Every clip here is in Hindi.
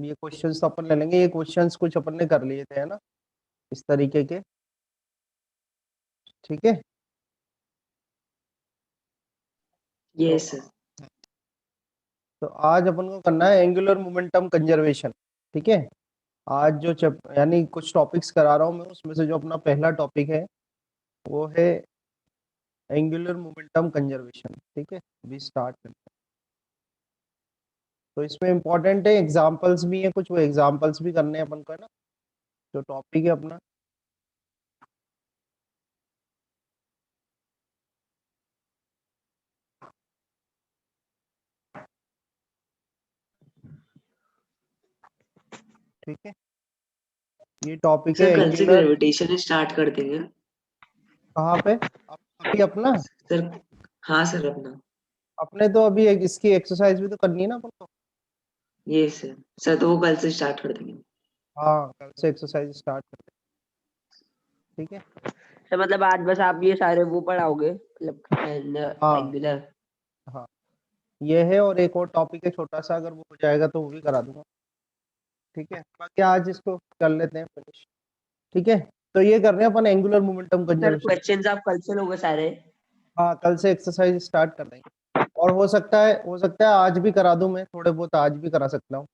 अब ये क्वेश्चंस तो अपन ले लेंगे, ये क्वेश्चंस कुछ अपन ने कर लिए थे, है ना, इस तरीके के। ठीक है, यस सर। तो आज अपन को करना है एंगुलर मोमेंटम कंजर्वेशन। ठीक है, आज जो यानी कुछ टॉपिक्स करा रहा हूँ मैं, उसमें से जो अपना पहला टॉपिक है वो है एंगुलर मोमेंटम कंजर्वेशन। ठीक है, अभी स्टार्ट करते हैं। तो इसमें इंपॉर्टेंट है, एग्जांपल्स भी है कुछ, वो एग्जांपल्स भी करने हैं अपन को, है ना, जो टॉपिक है अपना। ठीक है, ये टॉपिक है सर कल से एंगुलर। ग्रेविटेशन स्टार्ट कर देंगे। कहाँ पे? अभी अपना सर हाँ सर अपना। अपने तो अभी इसकी एक्सरसाइज भी तो करनी है ना अपन को। ये सर तो वो कल से स्टार्ट कर देंगे। हाँ, कल से एक्सरसाइज स्टार्ट करते हैं। ठीक है, तो मतलब आज बस आप ये सारे वो पढ़ाओगे, मतलब हाँ एंगुलर। हाँ, ये है, और एक और टॉपिक है छोटा सा, अगर वो हो जाएगा तो वो भी करा दूंगा। ठीक है, बाकी आज इसको कर लेते हैं फिनिश। ठीक है, तो ये कर रहे हैं अपन angular momentum sir conservation. Questions आप कल से लोगे सारे? हाँ, कल से एक्सरसाइज स्टार्ट कर देंगे, और हो सकता है आज भी करा दूं मैं, थोड़े बहुत आज भी करा सकता हूँ।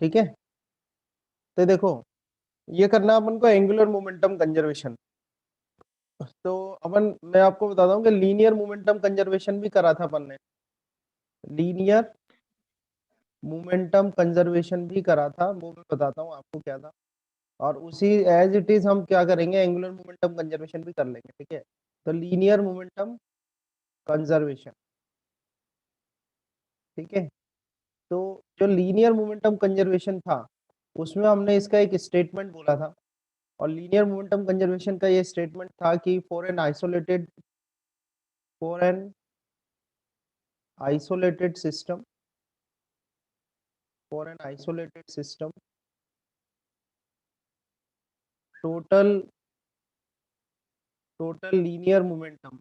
ठीक है, तो देखो, ये करना है अपन को एंगुलर मोमेंटम कंजर्वेशन। तो अपन, मैं आपको बताता हूँ कि लीनियर मोमेंटम कंजर्वेशन भी करा था अपन ने, लीनियर मोमेंटम कंजर्वेशन भी करा था, वो मैं बताता हूँ आपको क्या था। और उसी एज इट इज हम क्या करेंगे, एंगुलर मोमेंटम कंजर्वेशन भी कर लेंगे। ठीक है, तो लीनियर मोमेंटम कंजर्वेशन। ठीक है, तो जो लीनियर मोमेंटम कंजर्वेशन था, उसमें हमने इसका एक स्टेटमेंट बोला था। और लीनियर मोमेंटम कंजर्वेशन का ये स्टेटमेंट था कि for an isolated system total linear momentum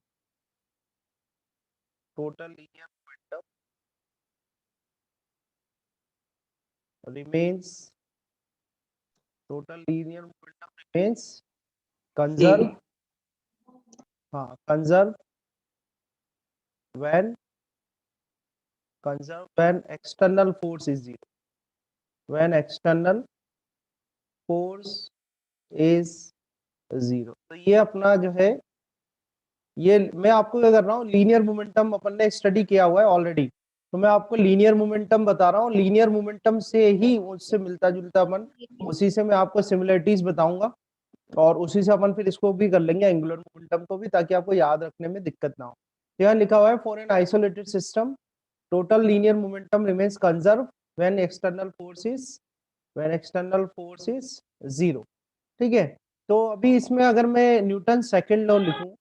remains conserve, हाँ conserve when external force is zero, when external force is zero। तो ये अपना जो है, ये मैं आपको क्या कर रहा हूँ, लीनियर मोमेंटम अपन ने स्टडी किया हुआ है ऑलरेडी, तो मैं आपको लीनियर मोमेंटम बता रहा हूँ। लीनियर मोमेंटम से ही उससे मिलता जुलता अपन, उसी से मैं आपको सिमिलरिटीज बताऊंगा, और उसी से अपन फिर इसको भी कर लेंगे एंगुलर मोमेंटम को भी, ताकि आपको याद रखने में दिक्कत ना हो। यहाँ लिखा हुआ है for an isolated system total linear momentum remains conserve when external force is zero. ठीक है, तो अभी इसमें अगर मैं न्यूटन सेकंड लॉ लिखूं,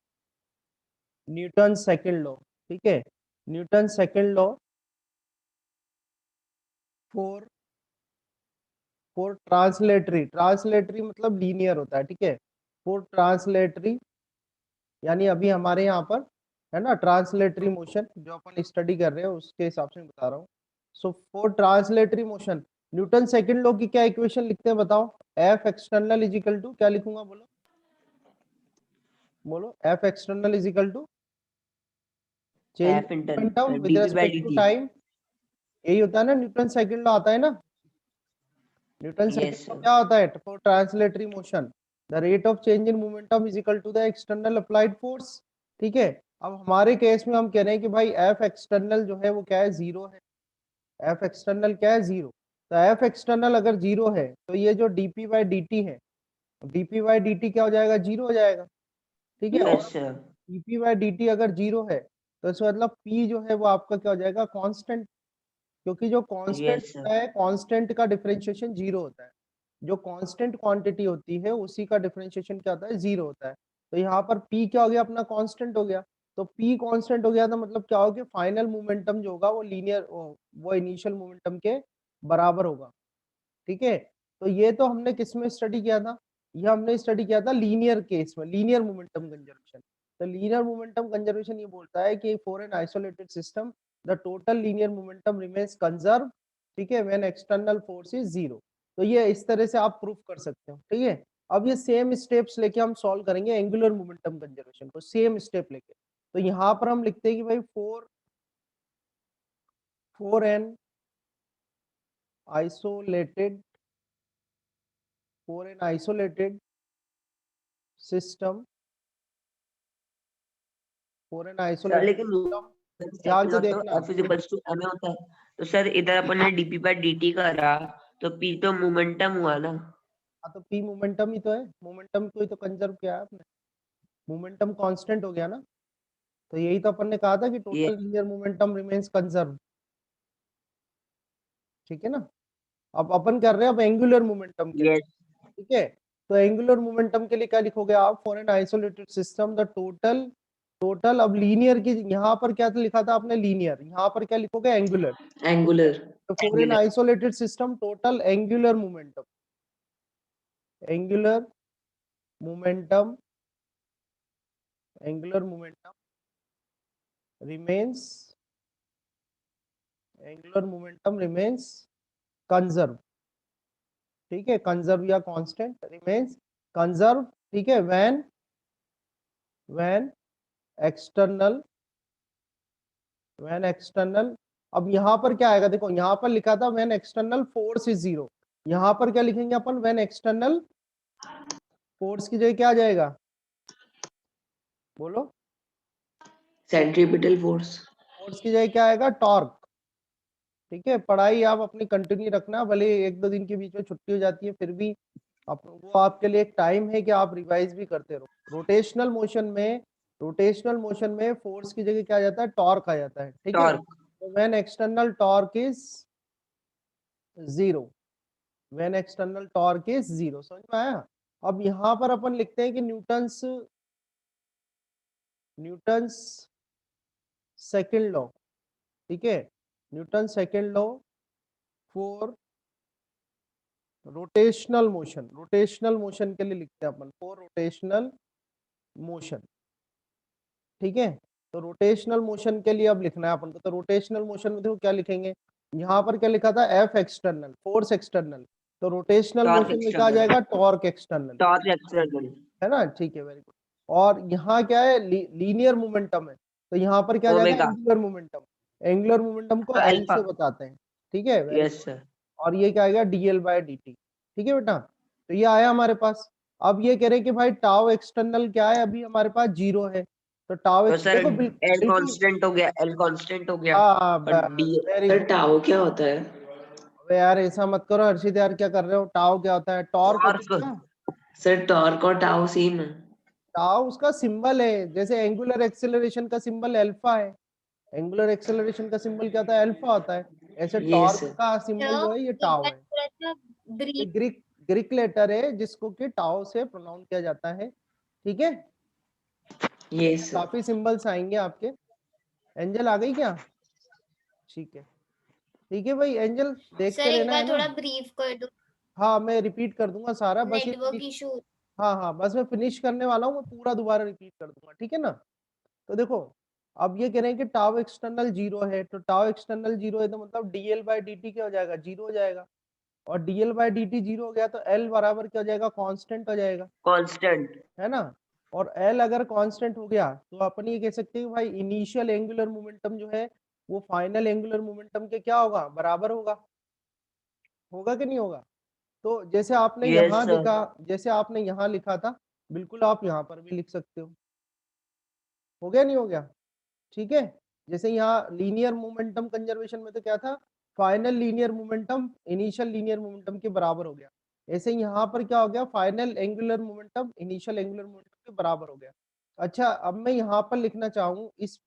न्यूटन सेकंड लॉ, ठीक है, Newton second law for translatory मतलब लीनियर होता है। ठीक है, फॉर ट्रांसलेटरी, यानी अभी हमारे यहाँ पर है ना ट्रांसलेटरी मोशन, जो अपन स्टडी कर रहे हैं उसके हिसाब से बता रहा हूँ। So for translatory motion, Newton second law की क्या इक्वेशन लिखते हैं बताओ? F external is equal to, क्या लिखूंगा बोलो बोलो, F external is equal to change F inter momentum with DP by respect to DT. Time. यही होता है ना, न्यूटन सेकंड लॉ आता है ना, Newton second yes law sir. क्या होता है for translatory motion? The rate of change in momentum is equal to the external applied force. ठीक है, अब हमारे केस में हम कह रहे हैं कि भाई एफ एक्सटर्नल जो है वो क्या है, जीरो है। एफ एक्सटर्नल क्या है, जीरो। तो एफ एक्सटर्नल अगर जीरो है, तो ये जो डीपी बाई डी है, डीपी बाई डी क्या हो जाएगा, जीरो हो जाएगा। ठीक है, और yes sir. DP by D अगर जीरो है, तो इसका मतलब पी जो है वो आपका क्या हो जाएगा, कांस्टेंट। क्योंकि जो कांस्टेंट यस होता सर। है, कांस्टेंट का डिफरेंशिएशन जीरो होता है। जो कांस्टेंट क्वांटिटी होती है उसी का डिफरेंशिएशन क्या होता है, जीरो होता है। तो यहाँ पर पी क्या हो गया, अपना कांस्टेंट हो गया। तो पी कांस्टेंट हो गया, तो मतलब क्या होगा, फाइनल मोमेंटम जो होगा वो लीनियर, वो इनिशियल मोमेंटम के बराबर होगा। ठीक है, तो ये तो हमने किस में स्टडी किया था, ये हमने स्टडी किया था लीनियर केस में, लीनियर मोमेंटम कंजर्वेशन। तो लीनियर मोमेंटम कंजर्वेशन ये बोलता है कि for an isolated system the total linear momentum remains conserve ठीक है, व्हेन एक्सटर्नल फोर्स इज 0। तो ये इस तरह से आप प्रूफ कर सकते हो, ठीक है। अब ये सेम स्टेप्स लेके हम सॉल्व करेंगे एंगुलर मोमेंटम कंजर्वेशन को, सेम स्टेप लेके। तो यहाँ पर हम लिखते हैं कि भाई 4n isolated system, for an sir isolated लेकिन system, ध्यान से देखना। F इक्वल्स टू m होता है, तो सर इधर अपन ने dp by dt करा, तो p तो मोमेंटम हुआ ना। हाँ तो p मोमेंटम ही तो है, मोमेंटम को ही तो कंजर्व किया है आपने, मोमेंटम कांस्टेंट हो गया ना। तो यही तो अपन ने कहा था कि ये total linear momentum remains conserve, ठीक है ना। अब अपन कर रहे हैं अब एंगुलर मोमेंटम के लिए, यस ठीक है। तो एंगुलर मोमेंटम के लिए क्या लिखोगे आप, for an isolated system the total अब लीनियर की, यहाँ पर क्या लिखा था आपने लीनियर, यहाँ पर क्या लिखोगे एंगुलर। एंगुलर तो for an isolated system total angular momentum remains conserve, ठीक है, कंजर्व या कांस्टेंट, रिमेन्स कंजर्व, ठीक है, व्हेन एक्सटर्नल, अब यहाँ पर क्या आएगा, देखो यहाँ पर लिखा था व्हेन एक्सटर्नल फोर्स इज 0, यहाँ पर क्या लिखेंगे अपन, व्हेन एक्सटर्नल फोर्स की जगह क्या आ जाएगा, बोलो, सेंट्रीपिटल फोर्स। फोर्स की जगह क्या आएगा, टॉर्क। ठीक है, पढ़ाई आप अपनी कंटिन्यू रखना, भले एक दो दिन के बीच में छुट्टी हो जाती है, फिर भी वो आपके लिए एक टाइम है कि आप रिवाइज भी करते रहो। रोटेशनल मोशन में फोर्स की जगह क्या आ जाता है, टॉर्क आ जाता है, ठीक है। तो व्हेन एक्सटर्नल टॉर्क इज 0, समझ में आया। अब यहाँ पर अपन लिखते हैं कि न्यूटन्स सेकंड लॉ, ठीक है, Newton second law for rotational motion के लिए लिखते हैं अपन, फॉर रोटेशनल मोशन, ठीक है। तो रोटेशनल मोशन के लिए अब लिखना है अपन को, तो रोटेशनल मोशन में देखो क्या लिखेंगे, यहाँ पर क्या लिखा था, एफ एक्सटर्नल, फोर्स एक्सटर्नल, तो रोटेशनल मोशन में क्या आ जाएगा, टॉर्क एक्सटर्नल, है ना, ठीक है, वेरी गुड। और यहाँ क्या है, लीनियर मोमेंटम है, तो यहाँ पर क्या आ जाएगा, एंगुलर मोमेंटम को एल से बताते हैं, ठीक है, यस सर। और ये क्या आएगा, डीएल बाय dt, ठीक है बेटा। तो ये आया हमारे पास। अब ये कह रहे हैं कि भाई टाउ एक्सटर्नल क्या है, अभी हमारे पास 0 है, तो टाउ तो सर देखो एल कांस्टेंट हो गया, एल कांस्टेंट हो गया। हाँ और D very sir good. Tau क्या होता है? अबे यार ऐसा मत करो हर्षित यार, क्या कर रहे हो, टाउ क्या होता है, टॉर्क होता है टॉर्क। ना। सर टॉर्क और टाओ सेम है? टाउ उसका सिंबल है, जैसे एंगुलर एक्सेलरेशन का सिंबल अल्फा है, एंगुलर एक्सेलरेशन का सिंबल क्या होता है, अल्फा होता है, ऐसे यस टॉर्क का सिंबल जो है ये टाउ है। ये ग्रीक लेटर है जिसको कि टाउ से प्रोनाउंस किया जाता है, ठीक है। Yes sir. काफी सिंबल्स आएंगे आपके। एंजल आ गई क्या, ठीक है, ठीक है भाई, एंजल देखते सर एक रहना है बार ना। थोड़ा ब्रीफ कर दो, हाँ मैं रिपीट कर दूंगा सारा, बस ये नेटवर्क इशू। हाँ हाँ बस मैं फिनिश करने वाला हूँ, मैं पूरा दोबारा रिपीट कर दूंगा, ठीक है ना। तो देखो अब ये कह रहे हैं कि टाउ एक्सटर्नल 0 है, तो टाउ एक्सटर्नल 0 है तो मतलब डीएल बाय dt क्या हो जाएगा, 0 हो जाएगा, और डीएल बाय dt 0 हो गया तो एल बराबर क्या हो जाएगा, कांस्टेंट हो जाएगा, कांस्टेंट, है ना। और एल अगर कांस्टेंट हो गया तो अपन ये कह सकते हैं कि भाई इनिशियल एंगुलर मोमेंटम जो है वो फाइनल एंगुलर मोमेंटम के क्या होगा, बराबर होगा, होगा कि नहीं होगा। तो जैसे आपने यस यहाँ सर। लिखा, जैसे आपने यहाँ लिखा था, बिल्कुल आप यहाँ पर भी लिख सकते हो गया नहीं हो गया, ठीक है। जैसे यहाँ लीनियर मोमेंटम कंजर्वेशन में तो क्या था, final linear momentum initial linear momentum के बराबर हो गया, ऐसे यहाँ पर क्या हो गया, final angular momentum initial angular momentum के बराबर हो गया। अच्छा अब मैं यहाँ पर लिखना चाहूँ इस,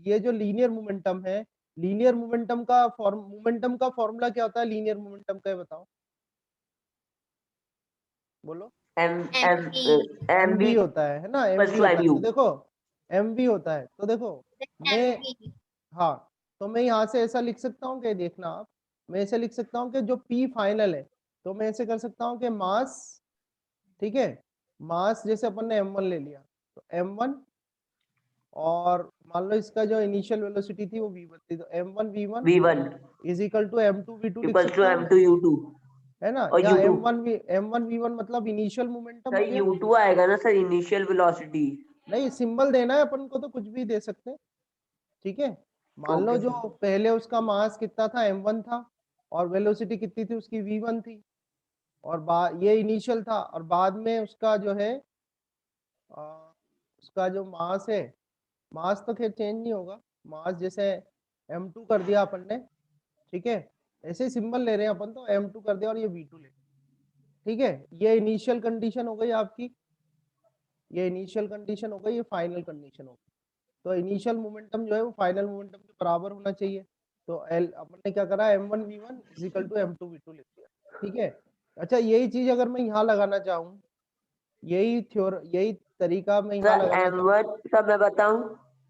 ये जो लीनियर मोमेंटम है, लीनियर मोमेंटम का फॉर्मूला क्या होता है, लीनियर मोमेंटम का, ये बताओ, बोलो। M M M M V B होता है ना, एम वी प्लस होता है, यू। तो देखो एम वी होता है, तो देखो मैं, हाँ तो मैं यहाँ से ऐसा लिख सकता हूँ कि देखना आप, मैं ऐसे लिख सकता हूँ कि जो P फाइनल है, तो मैं ऐसे कर सकता हूँ कि मास, ठीक है, मास जैसे अपन ने M1 ले लिया, तो M1 और मान लो इसका जो इनिशियल वेलोसिटी थी वो v1 थी, तो m1 v1 v1 is equal to m2 v2 लिख इक्वल्स सकते टू हो, m2 u2 है ना, और या u2। m1 v1 मतलब इनिशियल मोमेंटम सर हो गया। u2 आएगा ना सर, इनिशियल वेलोसिटी। नहीं, सिंबल देना है अपन को तो कुछ भी दे सकते हैं, ठीक है। मान लो ओके जो सर। पहले उसका मास कितना था m1 था, और वेलोसिटी कितनी थी उसकी v1 थी, और ये इनिशियल था, और बाद में उसका जो है उसका जो मास है, मास तो खैर चेंज नहीं होगा, मास जैसे m2 कर दिया अपन ने, ठीक है, ऐसे ही सिंबल ले रहे हैं अपन, तो m2 कर दिया और ये v2 ले, ठीक है। ये इनिशियल कंडीशन हो गई आपकी, ये इनिशियल कंडीशन हो गई, ये फाइनल कंडीशन हो गई। तो इनिशियल मोमेंटम जो है वो फाइनल मोमेंटम के बराबर होना चाहिए। तो एल अपन ने क्या करा, m1 v1 is equal to m2 v2 लिख दिया, ठीक है। अच्छा, यही चीज अगर मैं यहाँ लगाना चाहूँ, यही तरीका मैं यहाँ सर लगाना चाहूँ, m1 सर मैं बताऊं।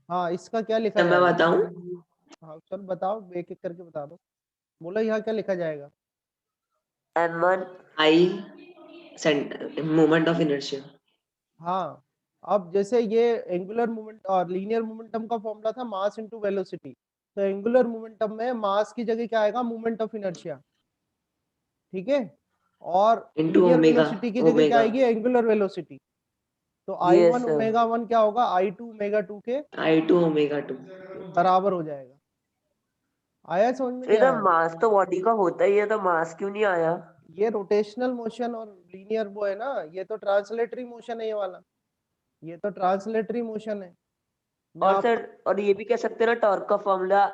हाँ, इसका क्या लिखा तब मैं जाएगा? बताऊं, हाँ सर बताओ, एक एक करके बता दो, बोलो यहाँ क्या लिखा जाएगा? m1 I moment of inertia. हाँ, अब जैसे ये एंगुलर मोमेंट और लीनियर मोमेंटम का फॉर्मूला था मास इनटू वेलोसिटी, तो एंगुलर मोमेंटम में मास की जगह क्या आएगा, मोमेंट ऑफ इनर्शिया, ठीक है। और इंटू लीनियर ओमेगा, वेलोसिटी की जगह क्या ओमेगा आएगी, एंगुलर वेलोसिटी। तो यस I1 सर। ओमेगा 1 क्या होगा, I2 ओमेगा 2 के I2 ओमेगा 2। बराबर हो जाएगा। आया समझ में, नहीं इधर आया? मास तो बॉडी का होता ही है, तो मास क्यों नहीं आया? ये रोटेशनल मोशन और लीनियर वो है ना, ये तो ट्रांसलेटरी मोशन है, ये वाला, ये तो ट्रांसलेटरी मोशन है। मैं और आपको, सर, और ये भी कह सकते हैं ना, टॉर्क का फॉर्मूला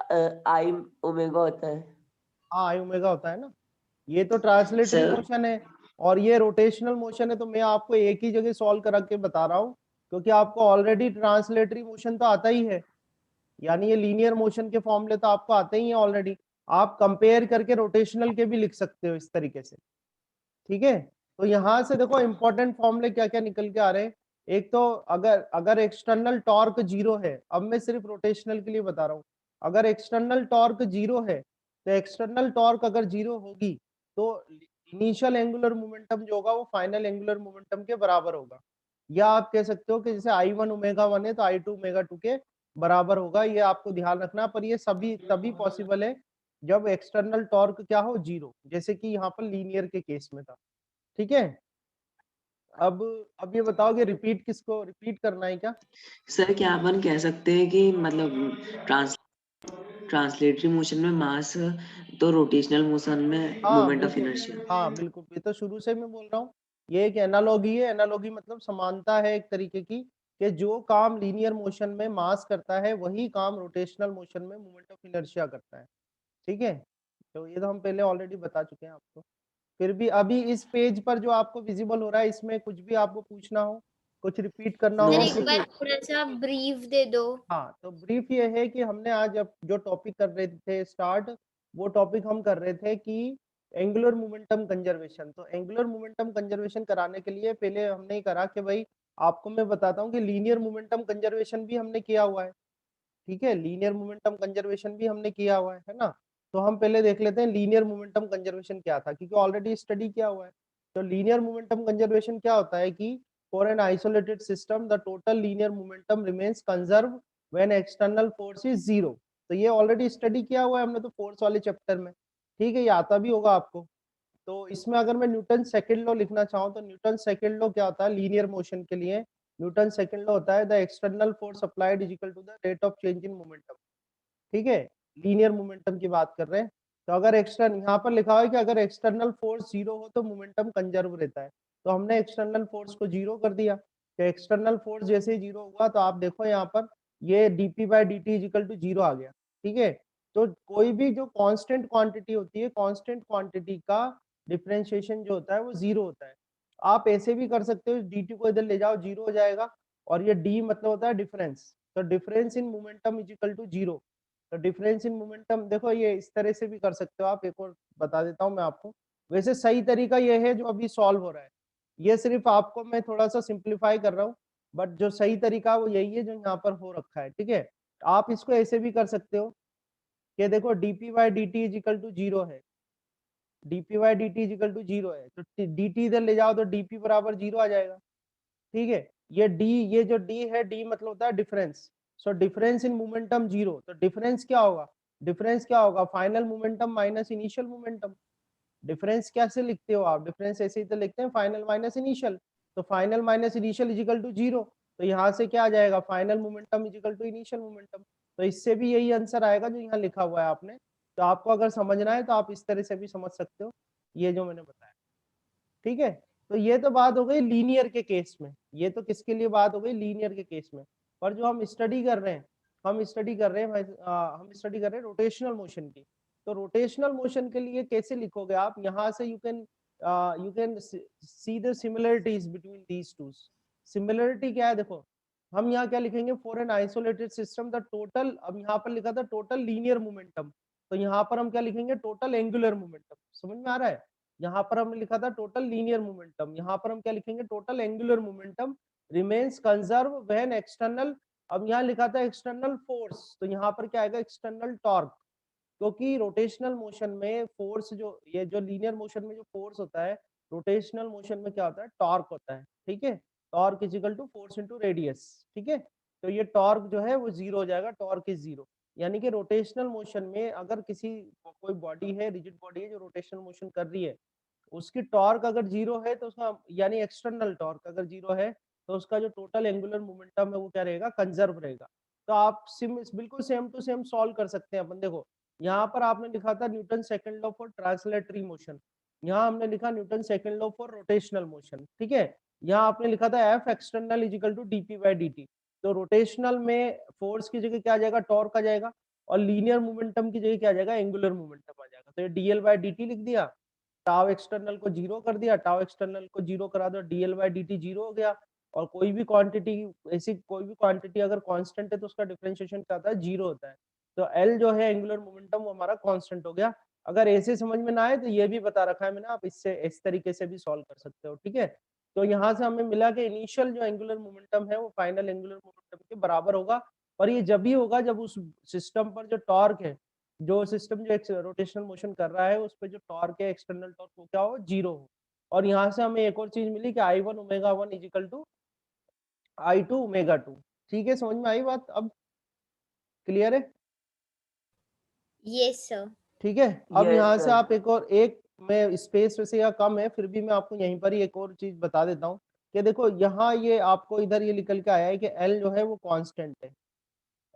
आई ओमेगा होता है। हाँ, आई ओमेगा होता है ना, ये तो ट्रांसलेटरी सर मोशन है, और ये रोटेशनल मोशन है। तो मैं आपको एक ही जगह सॉल्व करा के बता रहा हूँ, क्योंकि आपको ऑलरेडी ट्रांसलेटरी मोशन तो आता ही है, यानी ये लीनियर मोशन के फॉर्मूले तो आपको आते ही हैं ऑलरेडी। आप कंपेयर करके रोटेशनल के भी लिख सकते हो इस तरीके से, ठीक है। तो यहाँ से देखो इंपॉर्टेंट फॉर्मूले क्या क्या निकल के आ रहे हैं। एक तो अगर अगर एक्सटर्नल टॉर्क जीरो है, अब मैं सिर्फ रोटेशनल के लिए बता रहा हूँ, अगर एक्सटर्नल टॉर्क जीरो है, तो एक्सटर्नल टॉर्क अगर जीरो होगी, तो इनिशियल एंगुलर मोमेंटम जो होगा वो फाइनल एंगुलर मोमेंटम के बराबर होगा। या आप कह सकते हो कि जैसे I1 ओमेगा 1 है, तो I2 ओमेगा 2 के बराबर होगा। ये आपको ध्यान रखना, पर ये सभी तभी पॉसिबल है जब एक्सटर्नल टॉर्क क्या हो, जीरो, जैसे कि यहाँ पर लीनियर के केस में था, ठीक है। अब अब ये बताओ कि रिपीट किसको रिपीट करना है क्या? सर क्या अपन कह सकते हैं कि मतलब ट्रांसलेटरी मोशन में मास, तो रोटेशनल मोशन में हाँ मोमेंट ऑफ बिल्कुल, इनर्शिया। हाँ बिल्कुल, ये तो शुरू से मैं बोल रहा हूँ, ये एक एनालॉगी है। एनालॉगी मतलब समानता है एक तरीके की, कि जो काम लीनियर मोशन में मास करता है वही काम रोटेशनल मोशन में मोमेंट ऑफ इनर्शिया करता है, ठीक है। तो ये तो हम पहले ऑलरेडी बता चुके हैं आपको। फिर भी अभी इस पेज पर जो आपको विजिबल हो रहा है, इसमें कुछ भी आपको पूछना हो, कुछ रिपीट करना हो, नो सर जैसे एक बार कि, थोड़ा सा ब्रीफ दे दो। हाँ, तो ब्रीफ ये है कि हमने आज अब जो टॉपिक कर रहे थे स्टार्ट, वो टॉपिक हम कर रहे थे कि एंगुलर मोमेंटम कंजर्वेशन। तो एंगुलर मोमेंटम कंजर्वेशन कराने के लिए पहले हमने ही करा कि भाई, आपको मैं बताता हूँ कि लीनियर मोमेंटम कंजर्वेशन भी हमने किया हुआ है, ठीक है, लीनियर मोमेंटम कंजर्वेशन भी हमने किया हुआ है ना। तो हम पहले देख लेते हैं लीनियर मोमेंटम कंजर्वेशन क्या था, क्योंकि ऑलरेडी स्टडी किया हुआ है। तो लीनियर मोमेंटम कंजर्वेशन क्या होता है कि for an isolated system the total linear momentum remains conserve when external force is zero. तो ये ऑलरेडी स्टडी किया हुआ है हमने तो फोर्स वाले चैप्टर में, ठीक है, ये आता भी होगा आपको। तो इसमें अगर मैं न्यूटन सेकंड लॉ लिखना चाहूँ, तो न्यूटन सेकंड लॉ क्या होता है लीनियर मोशन के लिए, न्यूटन सेकंड लॉ होता है the external force applied is equal to the rate of change in momentum, ठीक है, लीनियर मोमेंटम की बात कर रहे हैं। तो अगर एक्सटर्नल, यहाँ पर लिखा हुआ है कि अगर एक्सटर्नल फोर्स जीरो हो तो मोमेंटम कंजर्व रहता है, तो हमने एक्सटर्नल फोर्स को जीरो कर दिया। तो एक्सटर्नल फोर्स जैसे ही जीरो हुआ, तो आप देखो यहाँ पर ये dp by dt is equal to zero आ गया, ठीक है। तो कोई भी जो कांस्टेंट क्वांटिटी होती है, कांस्टेंट क्वांटिटी का डिफरेंशिएशन जो होता है वो जीरो होता है। आप ऐसे भी कर सकते हो, dt को इधर ले जाओ, जीरो हो जाएगा, और ये d मतलब होता है डिफरेंस, तो difference in momentum is equal to zero. तो डिफरेंस इन मोमेंटम देखो, ये इस तरह से भी कर सकते हो आप, एक और बता देता हूँ मैं आपको। वैसे सही तरीका ये है जो अभी सॉल्व हो रहा है, ये सिर्फ आपको मैं थोड़ा सा सिंप्लीफाई कर रहा हूँ, बट जो सही तरीका वो यही है जो यहाँ पर हो रखा है, ठीक है। आप इसको ऐसे भी कर सकते हो कि देखो dp by dt is equal to zero है, dp by dt is equal to zero है, तो dt इधर ले जाओ तो dp बराबर जीरो आ जाएगा, ठीक है। ये d, ये जो d है, d मतलब होता है difference, so difference in momentum 0, तो डिफरेंस क्या होगा, डिफरेंस क्या होगा, final momentum minus initial momentum. Difference कैसे लिखते हो आप, डिफरेंस ऐसे ही तो लिखते हैं, फाइनल माइनस इनिशियल, तो final minus initial is equal to 0, तो यहाँ से क्या आ जाएगा, final momentum is equal to initial momentum. तो इससे भी यही आंसर आएगा जो यहाँ लिखा हुआ है आपने। तो आपको अगर समझना है तो आप इस तरह से भी समझ सकते हो, ये जो मैंने बताया। ठीक है, तो ये तो बात हो गई लीनियर के केस में, ये तो किसके लिए बात हो गई, लीनियर के केस में। पर जो हम स्टडी कर रहे हैं, हम स्टडी कर रहे हैं रोटेशनल मोशन की। तो रोटेशनल मोशन के लिए कैसे लिखोगे आप, यहाँ से you can see the similarities between these two. Similarity क्या है, देखो हम यहाँ क्या लिखेंगे, for an isolated system the total, अब यहाँ पर लिखा था टोटल लीनियर मोमेंटम, तो यहाँ पर हम क्या लिखेंगे, टोटल एंगुलर मोमेंटम। समझ में आ रहा है, यहाँ पर हमने लिखा था टोटल लीनियर मोमेंटम, यहाँ पर हम क्या लिखेंगे, total angular momentum remains conserve when external, अब यहाँ लिखा था एक्सटर्नल फोर्स, तो यहाँ पर क्या आएगा, एक्सटर्नल टॉर्क। क्योंकि रोटेशनल मोशन में फोर्स जो, ये जो लीनियर मोशन में जो फोर्स होता है, रोटेशनल मोशन में क्या होता है, टॉर्क होता है। ठीक है, torque is equal to force into radius. ठीक है, तो ये टॉर्क जो है वो 0 हो जाएगा, टॉर्क इज 0। यानी कि रोटेशनल मोशन में अगर किसी कोई बॉडी है, रिजिड बॉडी है जो रोटेशनल मोशन कर रही है, उसकी टॉर्क अगर 0 है तो उसका, यानी एक्सटर्नल टॉर्क अगर 0 है, तो उसका जो टोटल एंगुलर मोमेंटम है वो क्या रहेगा, कंजर्व रहेगा। तो आप बिल्कुल सेम टू सेम सॉल्व कर सकते हैं अपन। देखो यहाँ पर आपने लिखा था Newton second law for translatory motion, यहाँ हमने लिखा Newton second law for rotational motion. ठीक है, यहाँ आपने लिखा था F external is equal to DP by D. तो रोटेशनल में फोर्स की जगह क्या आ जाएगा, टॉर्क आ जाएगा, और लीनियर मोमेंटम की जगह क्या आ जाएगा, एंगुलर मोमेंटम आ जाएगा। तो ये डीएल बाई डी लिख दिया, टाउ एक्सटर्नल को 0 कर दिया, टाउ एक्सटर्नल को 0 करा दो, डीएल बाई डी 0 हो गया। और कोई भी क्वांटिटी, ऐसी कोई भी क्वांटिटी अगर कांस्टेंट है तो उसका डिफरेंशिएशन क्या होता है, 0 होता है। तो एल जो है एंगुलर मोमेंटम, वो हमारा कांस्टेंट हो गया। अगर ऐसे समझ में ना आए तो ये भी बता रखा है मैंने, आप इससे इस तरीके से भी सॉल्व कर सकते हो। ठीक है, तो यहाँ से हमें मिला कि इनिशियल जो एंगुलर मोमेंटम है वो फाइनल एंगुलर मोमेंटम के बराबर होगा। और ये जब ही होगा जब उस सिस्टम पर जो टॉर्क है, जो सिस्टम जो रोटेशनल मोशन कर रहा है उस पर जो टॉर्क है, एक्सटर्नल टॉर्क, वो क्या हो, 0 हो। और यहाँ से हमें एक और चीज मिली कि I1 omega 1 is equal to I2 omega 2। ठीक है, समझ में आई बात, अब क्लियर है। Yes, sir. ठीक है, अब Yes, यहाँ से sir. आप एक में स्पेस वैसे या कम है, फिर भी मैं आपको यहीं पर ही एक और चीज बता देता हूँ कि देखो यहाँ ये आपको इधर ये निकल के आया है कि L जो है वो कांस्टेंट है।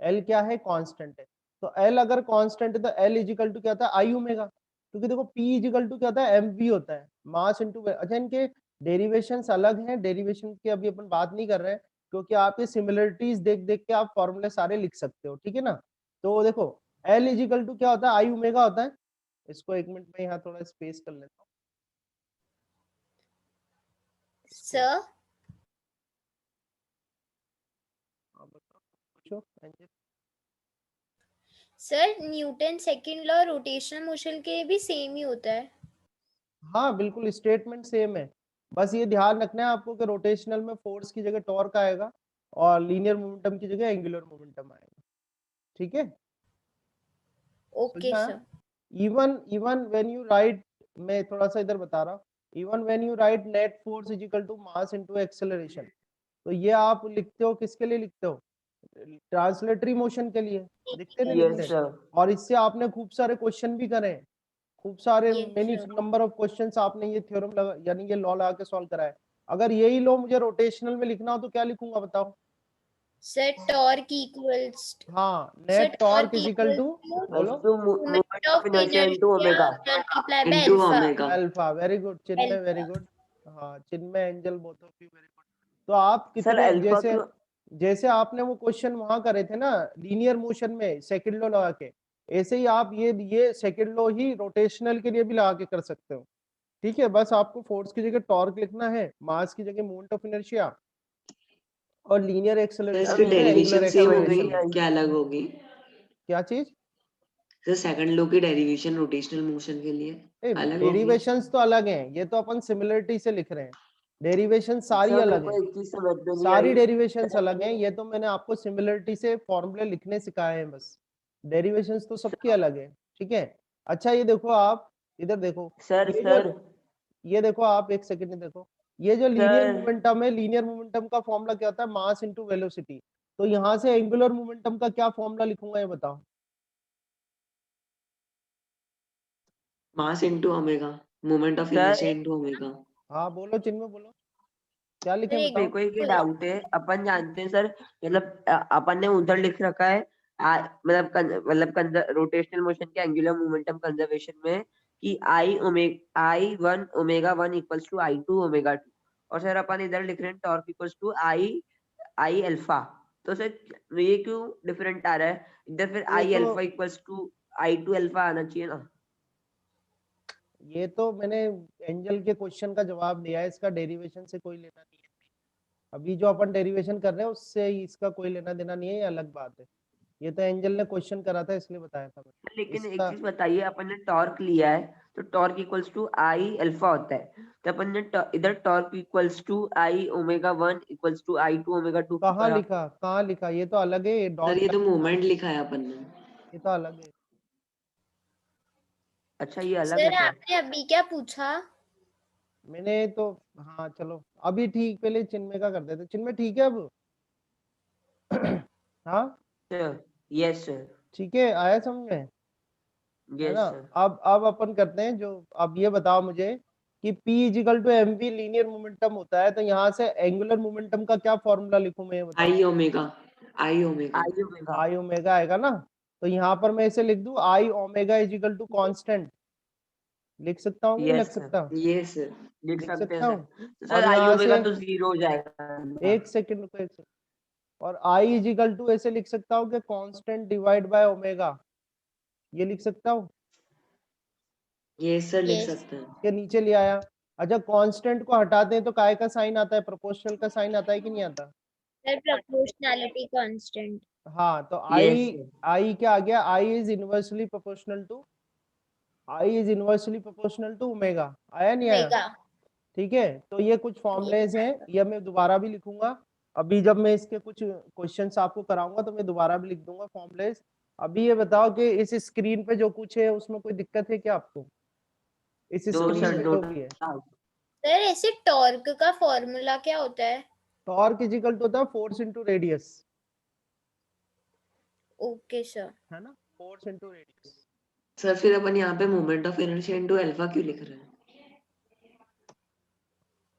L क्या है, कांस्टेंट है। तो L अगर कांस्टेंट है तो L इजिकल टू क्या होता है, आई ओमेगा। क्योंकि देखो P इजिकल टू क्या होता है, mv होता है, मास इनटू। अच्छा, इनके डेरिवेशंस अलग हैं, डेरिवेशन की अभी अपन बात नहीं कर रहे हैं, क्योंकि आप ये सिमिलरिटीज देख देख के आप फॉर्मूले सारे लिख सकते हो। ठीक है ना, तो देखो L इजिकल टू क्या होता है, आई ओमेगा होता है। इसको एक मिनट में यहाँ थोड़ा स्पेस कर लेता हूँ। Sir, हाँ, बताओ, पूछो angel. sir, Newton second law rotational motion के लिए भी सेम ही होता है। हाँ बिल्कुल, स्टेटमेंट सेम है। बस ये ध्यान रखना है आपको कि रोटेशनल में फोर्स की जगह टॉर्क आएगा और लीनियर मोमेंटम की जगह एंगुलर मोमेंटम आएगा। ठीक है, Okay, sir. Even even when you write, मैं थोड़ा सा इधर बता रहा हूँ, even when you write net force is equal to mass into acceleration, तो ये आप लिखते हो किसके लिए लिखते हो, ट्रांसलेटरी मोशन के लिए, लिखते नहीं Yes, लिखते। sir. और इससे आपने खूब सारे क्वेश्चन भी करे हैं, खूब सारे Yes, many sir. Number of questions आपने ये थ्योरम लगा, यानी ये लॉ लगा के सॉल्व करा है। अगर यही लॉ मुझे रोटेशनल में लिखना हो तो क्या लिखूंगा बताओ। Sir, torque equals हाँ, sir, net torque torque is equal equals to, to बोलो, To moment moment of of inertia into inertia omega. multiplied by Into alpha. omega. Alpha. Very good Chinmay, very Alpha. Good. हाँ Chinmay, Angel, both of you very good. तो आप Sir, कितने, alpha जैसे क्यों? जैसे आपने वो क्वेश्चन वहां करे थे ना लीनियर मोशन में सेकंड लॉ लगा के, ऐसे ही आप ये सेकंड लॉ ही रोटेशनल के लिए भी लगा के कर सकते हो। ठीक है, बस आपको फोर्स की जगह टॉर्क लिखना है, मास की जगह मोमेंट ऑफ इनर्शिया, और लीनियर सर एक्सेलरेशन इसकी की जगह एंगुलर डेरिवेशन सेम होगी एक्सेलरेशन। क्या अलग होगी? क्या चीज, सर सेकंड लॉ की डेरिवेशन रोटेशनल मोशन के लिए अलग होगी? डेरिवेशंस तो अलग हैं, ये तो अपन सिमिलरिटी से लिख रहे हैं, डेरिवेशन सारी Sir, मेरे अलग को है, एक चीज समझ में नहीं सारी आई। डेरिवेशंस अलग हैं। ये तो मैंने आपको सिमिलरिटी से फॉर्मूले लिखने सिखाए हैं बस, डेरिवेशंस तो सबकी अलग है। ठीक है, अच्छा ये देखो आप, इधर देखो, सर ये जो, सर ये देखो आप एक सेकंड में देखो, ये जो लीनियर सर मोमेंटम है, लीनियर मोमेंटम का फॉर्मूला क्या होता है, मास इनटू वेलोसिटी। तो यहाँ से एंगुलर मोमेंटम का क्या फॉर्मूला लिखूंगा ये बताओ। Mass into omega, moment of sir inertia into omega. हाँ बोलो चिन्मय बोलो, क्या लिखे एक बताओ। मेरे को एक बोलो। डाउट है, अपन जानते हैं सर, मतलब अपन ने उधर लिख रखा है मतलब रोटेशनल मोशन के एंगुलर मोमेंटम कंजर्वेशन में कि I1 omega 1 equals to I2 omega 2, और सर अपन इधर लिख रहे हैं torque equals to I alpha. तो सर ये क्यों डिफरेंट आ रहा है इधर? फिर ये I तो alpha equals to I2 alpha आना चाहिए ना। ये तो मैंने एंजल के क्वेश्चन का जवाब दिया है, इसका डेरिवेशन से कोई लेना नहीं है। अभी जो अपन डेरिवेशन कर रहे हैं उससे इसका कोई लेना देना नहीं है, ये अलग बात है। ये तो एंजल ने क्वेश्चन करा था इसलिए बताया था मैंने। लेकिन एक इसका चीज बताइए, अपन ने टॉर्क लिया है तो torque equals to I alpha होता है, तो अपन ने इधर torque equals to I omega 1 equals to I2 omega 2 क्यों कहाँ करा? लिखा, कहाँ लिखा, ये तो अलग है, ये सर डॉट ये तो लाइन, मोमेंट लिखा है अपन ने। ये तो अलग है। अच्छा ये अलग है सर सर। आपने अभी क्या पूछा? मैंने तो, हाँ चलो अभी ठीक, पहले चिन्मय का कर देते। चिन्मय ठीक है अब? हाँ सर यस सर, ठीक है, आया समझ में, है यस ना। सर। अब अपन करते हैं जो, अब ये बताओ मुझे कि P is equal to M V linear momentum होता है, तो यहाँ से एंगुलर मोमेंटम का क्या फॉर्मूला लिखूं मैं, ये बताओ। I omega, I omega. I omega. I omega आएगा ना, तो यहाँ पर मैं इसे लिख दूं I omega is equal to constant, लिख सकता हूँ कि नहीं यस लिख सर, सकता? ये सर। लिख लिख सकते हैं सकता सर। हूँ। तो और सर I यहाँ ओमेगा से तो जीरो हो जाएगा। एक सेकंड रुको, एक सेकंड, और आई इजिकल टू ऐसे लिख सकता हूँ कि कांस्टेंट डिवाइड बाय ओमेगा, ये लिख सकता हूँ, ये सर लिख यस सकते हैं। के नीचे ले आया। अच्छा कांस्टेंट को हटाते हैं तो काय का साइन आता है, प्रोपोर्शनल का साइन आता है कि नहीं आता? Sir proportionality constant. हाँ तो यस आई, सर। आई क्या आ गया, I is inversely proportional to, I is inversely proportional to omega, आया नहीं आया? ओमेगा। ठीक है, तो ये कुछ फॉर्मुलेज हैं, ये मैं दोबारा भी लिखूंगा। अभी जब मैं इसके कुछ क्वेश्चंस आपको कराऊंगा तो मैं दोबारा भी लिख दूंगा फॉर्मुलेज। अभी ये बताओ कि इस स्क्रीन पे जो कुछ है उसमें कोई दिक्कत है क्या आपको, इस दो स्क्रीन सर, पे दो जो भी है? सर ऐसे टॉर्क का फॉर्मूला क्या होता है? टॉर्क इजिकल टू होता है force into radius, okay sir. है ना, फोर्स इनटू रेडियस। सर फिर अपन यहाँ पे moment of inertia into alpha क्यों लिख रहे हैं?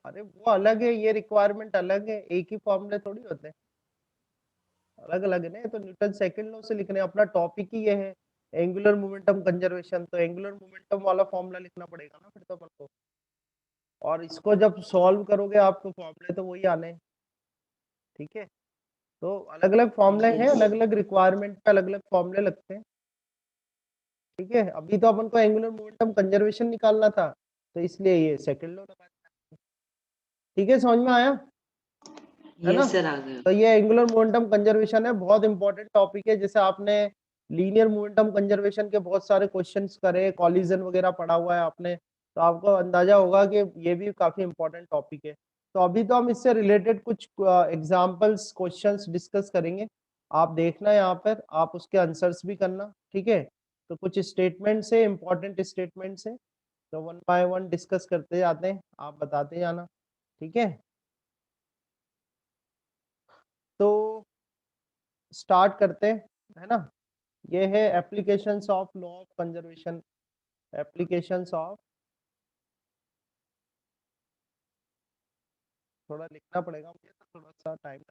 अरे वो अलग है, ये रिक्वायरमेंट अलग है, एक ही फॉर्मूले थोड़ी होते हैं, अलग अलग है ना। तो न्यूटन सेकंड लॉ से लिखने, अपना टॉपिक ही ये है एंगुलर मोमेंटम कंजर्वेशन, तो एंगुलर मोमेंटम वाला फॉर्मूला लिखना पड़ेगा ना फिर तो अपन को। और इसको जब सॉल्व करोगे आप तो फॉर्मूले तो वही आने हैं, ठीक है। तो अलग अलग फॉर्मूले हैं, यस। अलग अलग रिक्वायरमेंट पे अलग अलग फॉर्मूले लगते हैं, ठीक है। अभी तो अपन को एंगुलर मोमेंटम कंजर्वेशन निकालना था, तो इसलिए ये सेकंड लॉ लगा दिया। ठीक है, समझ में आया, है ना। यस सर आ गया। तो ये एंगुलर मोमेंटम कंजर्वेशन है, बहुत इंपॉर्टेंट टॉपिक है। जैसे आपने लीनियर मोमेंटम कंजर्वेशन के बहुत सारे क्वेश्चंस करे, कॉलिजन वगैरह पढ़ा हुआ है आपने, तो आपको अंदाजा होगा कि ये भी काफी इंपॉर्टेंट टॉपिक है। तो अभी तो हम इससे रिलेटेड कुछ एग्जांपल्स क्वेश्चंस डिस्कस करेंगे, आप देखना यहाँ पर, आप उसके आंसर्स भी करना, ठीक है। तो कुछ स्टेटमेंट्स है, इंपॉर्टेंट स्टेटमेंट्स है, तो वन बाय वन डिस्कस करते जाते हैं, आप बताते जाना, ठीक है। तो स्टार्ट करते हैं, है ना। ये है applications of law of conservation, applications of, थोड़ा लिखना पड़ेगा मुझे तो थोड़ा सा टाइम,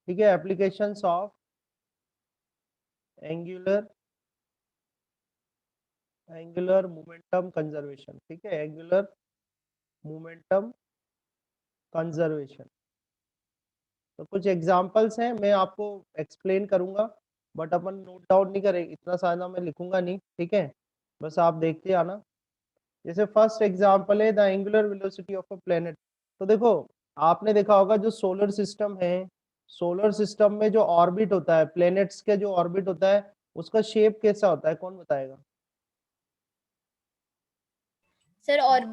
ठीक है। Applications of angular, angular momentum conservation, ठीक है, एंगुलर मोमेंटम कंजर्वेशन। तो कुछ एग्जांपल्स हैं, मैं आपको एक्सप्लेन करूंगा, बट अपन नोट डाउन नहीं करेंगे, इतना सारा मैं लिखूंगा नहीं, ठीक है, बस आप देखते आना। जैसे फर्स्ट एग्जांपल है the angular velocity of a planet. तो देखो, आपने देखा होगा जो सोलर सिस्टम है, सोलर सिस्टम में जो ऑर्बिट होता है, प्लेनेट्स के जो ऑर्बिट होता है, उसका शेप कैसा होता है, कौन बताएगा? सर और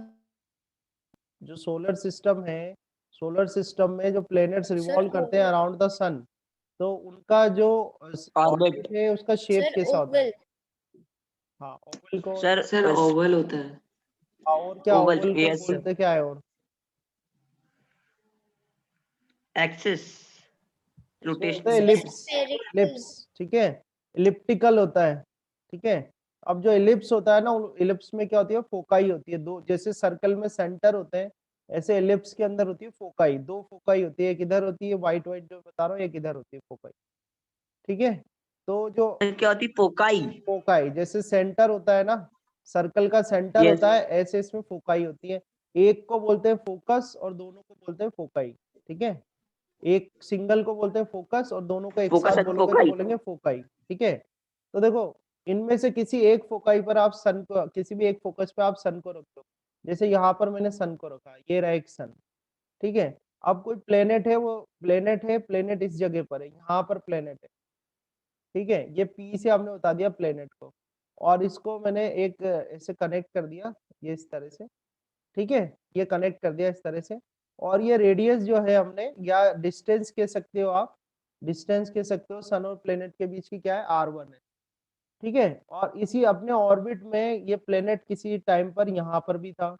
जो सोलर सिस्टम है, सोलर सिस्टम में जो प्लेनेट्स सर रिवॉल्व करते हैं ओवल। अराउंड द सन, तो उनका जो ऑर्बिट। ऑर्बिट है उसका शेप सर कैसा होता है? ओवल। हाँ ओवल को, सर सर ओवल होता है। और क्या ओवल, ओवल को यस सर। बोलते क्या है और? Axis. Rotational ellipse Spherical. Ellipse, ठीक है, इलिप्टिकल होता है, ठीक है। अब जो इलिप्स होता है ना, इलिप्स में क्या होती है, फोकाई होती है दो, जैसे सर्कल में सेंटर होते हैं, ऐसे इलिप्स के अंदर होती है फोकाई, दो फोकाई होती है, एक इधर होती है व्हाइट व्हाइट जो बता रहा हूँ, एक इधर होती है फोकाई, ठीक है। तो जो क्या होती है? फोकाई। फोकाई जैसे सेंटर होता है ना, सर्कल का सेंटर Yes. होता है, ऐसे इसमें फोकाई होती है। एक को बोलते हैं फोकस और दोनों को बोलते हैं फोकाई, ठीक है। एक सिंगल को बोलते हैं फोकस और दोनों को एक फोकस साथ एंड बोलोगे तो फोकाई। बोलेंगे फोकाई, ठीक है। तो देखो, इनमें से किसी एक फोकाई पर आप सन को, किसी भी एक फोकस पे आप सन को रख दो, जैसे यहाँ पर मैंने सन को रखा, ये रहा एक सन, ठीक है। अब कोई प्लेनेट है, वो प्लेनेट है, प्लेनेट इस जगह पर है, यहाँ पर प्लेनेट है, ठीक है। ये पी से हमने बता दिया प्लेनेट को, और इसको मैंने एक ऐसे कनेक्ट कर दिया, ये इस तरह से, ठीक है, ये कनेक्ट कर दिया इस तरह से। और ये रेडियस जो है हमने, या डिस्टेंस कह सकते हो आप, डिस्टेंस कह सकते हो सन और प्लेनेट के बीच की, क्या है, r1 है, ठीक है। और इसी अपने ऑर्बिट में ये प्लेनेट किसी टाइम पर यहाँ पर भी था,